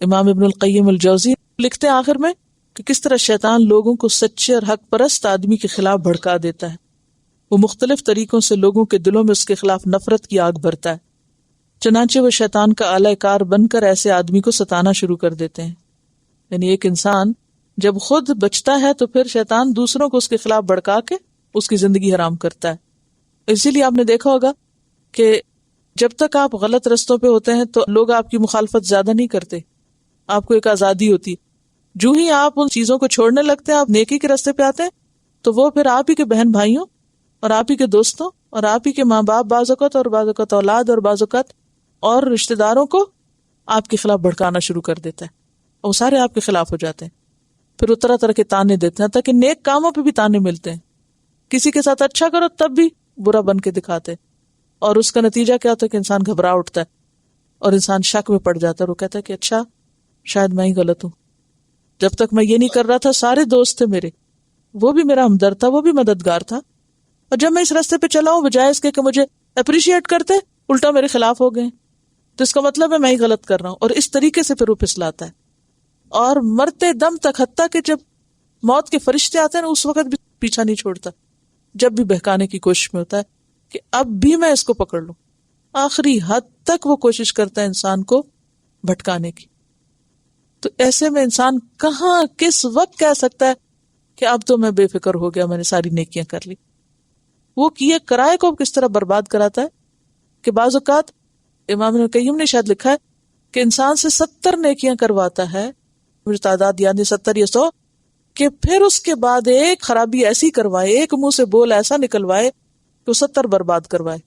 امام ابن القیم الجوزی لکھتے ہیں آخر میں کہ کس طرح شیطان لوگوں کو سچے اور حق پرست آدمی کے خلاف بھڑکا دیتا ہے. وہ مختلف طریقوں سے لوگوں کے دلوں میں اس کے خلاف نفرت کی آگ بھرتا ہے، چنانچہ وہ شیطان کا اعلی کار بن کر ایسے آدمی کو ستانا شروع کر دیتے ہیں. یعنی ایک انسان جب خود بچتا ہے تو پھر شیطان دوسروں کو اس کے خلاف بھڑکا کے اس کی زندگی حرام کرتا ہے. اسی لیے آپ نے دیکھا ہوگا کہ جب تک آپ غلط رستوں پہ ہوتے ہیں تو لوگ آپ کی مخالفت زیادہ نہیں کرتے، آپ کو ایک آزادی ہوتی. جو ہی آپ ان چیزوں کو چھوڑنے لگتے ہیں، آپ نیکی کے راستے پہ آتے ہیں، تو وہ پھر آپ ہی کے بہن بھائیوں اور آپ ہی کے دوستوں اور آپ ہی کے ماں باپ، بعض اوقات اور بعض اوقات اولاد اور بعض اوقات اور رشتہ داروں کو آپ کے خلاف بھڑکانا شروع کر دیتا ہے، اور وہ سارے آپ کے خلاف ہو جاتے ہیں. پھر وہ طرح طرح کے تانے دیتے ہیں، تاکہ نیک کاموں پہ بھی تانے ملتے ہیں. کسی کے ساتھ اچھا کرو تب بھی برا بن کے دکھاتے، اور اس کا نتیجہ کیا ہوتا ہے کہ انسان گھبرا اٹھتا ہے اور انسان شک میں پڑ جاتا ہے، اور وہ کہتا ہے کہ اچھا شاید میں ہی غلط ہوں، جب تک میں یہ نہیں کر رہا تھا سارے دوست تھے میرے، وہ بھی میرا ہمدرد تھا، وہ بھی مددگار تھا، اور جب میں اس راستے پہ چلا ہوں بجائے اس کے کہ مجھے اپریشیٹ کرتے، الٹا میرے خلاف ہو گئے، تو اس کا مطلب ہے میں ہی غلط کر رہا ہوں. اور اس طریقے سے پھر وہ پھسلاتا ہے، اور مرتے دم تک، حتیٰ کہ جب موت کے فرشتے آتے ہیں اس وقت بھی پیچھا نہیں چھوڑتا، جب بھی بہکانے کی کوشش میں ہوتا ہے کہ اب بھی میں اس کو پکڑ لوں. آخری حد تک وہ کوشش کرتا ہے انسان کو بھٹکانے کی. تو ایسے میں انسان کہاں کس وقت کہہ سکتا ہے کہ اب تو میں بے فکر ہو گیا، میں نے ساری نیکیاں کر لی. وہ کیے کرائے کو کس طرح برباد کراتا ہے کہ بعض اوقات امام ابن قیم نے شاید لکھا ہے کہ انسان سے 70 نیکیاں کرواتا ہے، مجھے تعداد یاد نہیں 70 یا 100، کہ پھر اس کے بعد ایک خرابی ایسی کروائے، ایک منہ سے بول ایسا نکلوائے کہ وہ 70 برباد کروائے.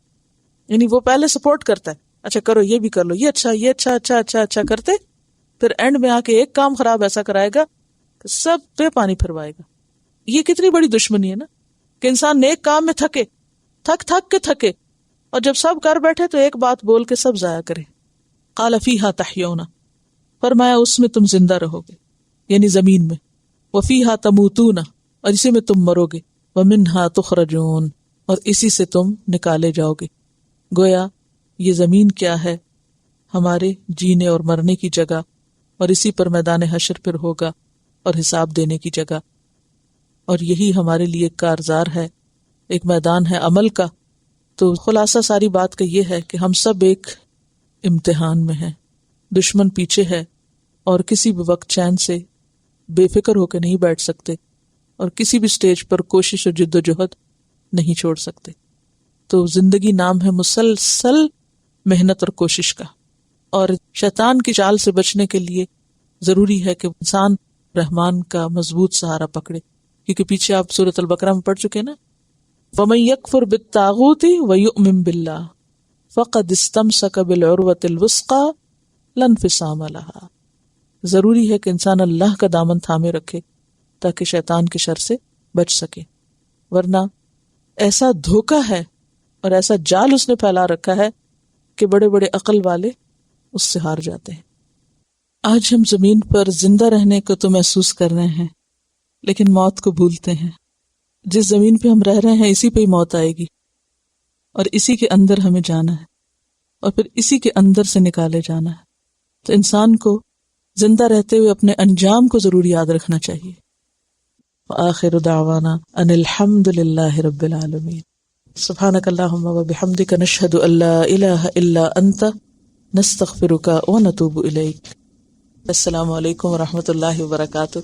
یعنی وہ پہلے سپورٹ کرتا ہے، اچھا کرو، یہ بھی کر لو، یہ اچھا، یہ اچھا اچھا اچھا اچھا کرتے، پھر اینڈ میں آ کے ایک کام خراب ایسا کرائے گا کہ سب پہ پانی پھروائے گا. یہ کتنی بڑی دشمنی ہے نا، کہ انسان نیک کام میں تھک کے تھکے، اور جب سب کر بیٹھے تو ایک بات بول کے سب ضائع کرے. قال فیہا تحیون، فرمایا اس میں تم زندہ رہو گے، یعنی زمین میں. وفیہا تموتون، اور اسی میں تم مرو گے. ومنہا تخرجون، اور اسی سے تم نکالے جاؤ گے. گویا یہ زمین کیا ہے؟ ہمارے جینے اور مرنے کی جگہ، اور اسی پر میدان حشر پھر ہوگا اور حساب دینے کی جگہ. اور یہی ہمارے لیے ایک کارزار ہے، ایک میدان ہے عمل کا. تو خلاصہ ساری بات کا یہ ہے کہ ہم سب ایک امتحان میں ہیں، دشمن پیچھے ہے، اور کسی بھی وقت چین سے بے فکر ہو کے نہیں بیٹھ سکتے، اور کسی بھی سٹیج پر کوشش اور جد و جہد نہیں چھوڑ سکتے. تو زندگی نام ہے مسلسل محنت اور کوشش کا، اور شیطان کی چال سے بچنے کے لیے ضروری ہے کہ انسان رحمان کا مضبوط سہارا پکڑے، کیونکہ پیچھے آپ سورۃ البقرہ میں پڑھ چکے نا، وَمَن يَكْفُرْ بِالطَّاغُوتِ وَيُؤْمِن بِاللَّهِ فَقَدِ اسْتَمْسَكَ بِالْعُرْوَةِ الْوُثْقَىٰ لَا انفصام لَهَا. ضروری ہے کہ انسان اللہ کا دامن تھامے رکھے تاکہ شیطان کے شر سے بچ سکے، ورنہ ایسا دھوکہ ہے اور ایسا جال اس نے پھیلا رکھا ہے کہ بڑے بڑے عقل والے اس سے ہار جاتے ہیں. آج ہم زمین پر زندہ رہنے کو تو محسوس کر رہے ہیں، لیکن موت کو بھولتے ہیں. جس زمین پہ ہم رہ رہے ہیں اسی پہ ہی موت آئے گی، اور اسی کے اندر ہمیں جانا ہے، اور پھر اسی کے اندر سے نکالے جانا ہے. تو انسان کو زندہ رہتے ہوئے اپنے انجام کو ضرور یاد رکھنا چاہیے. وآخر دعوانا ان الحمد للہ رب العالمین. سبحانک اللہم وبحمدک نشہد ان لا الہ الا انت نستغفرک ونتوب الیک. السلام علیکم ورحمۃ اللہ وبرکاتہ.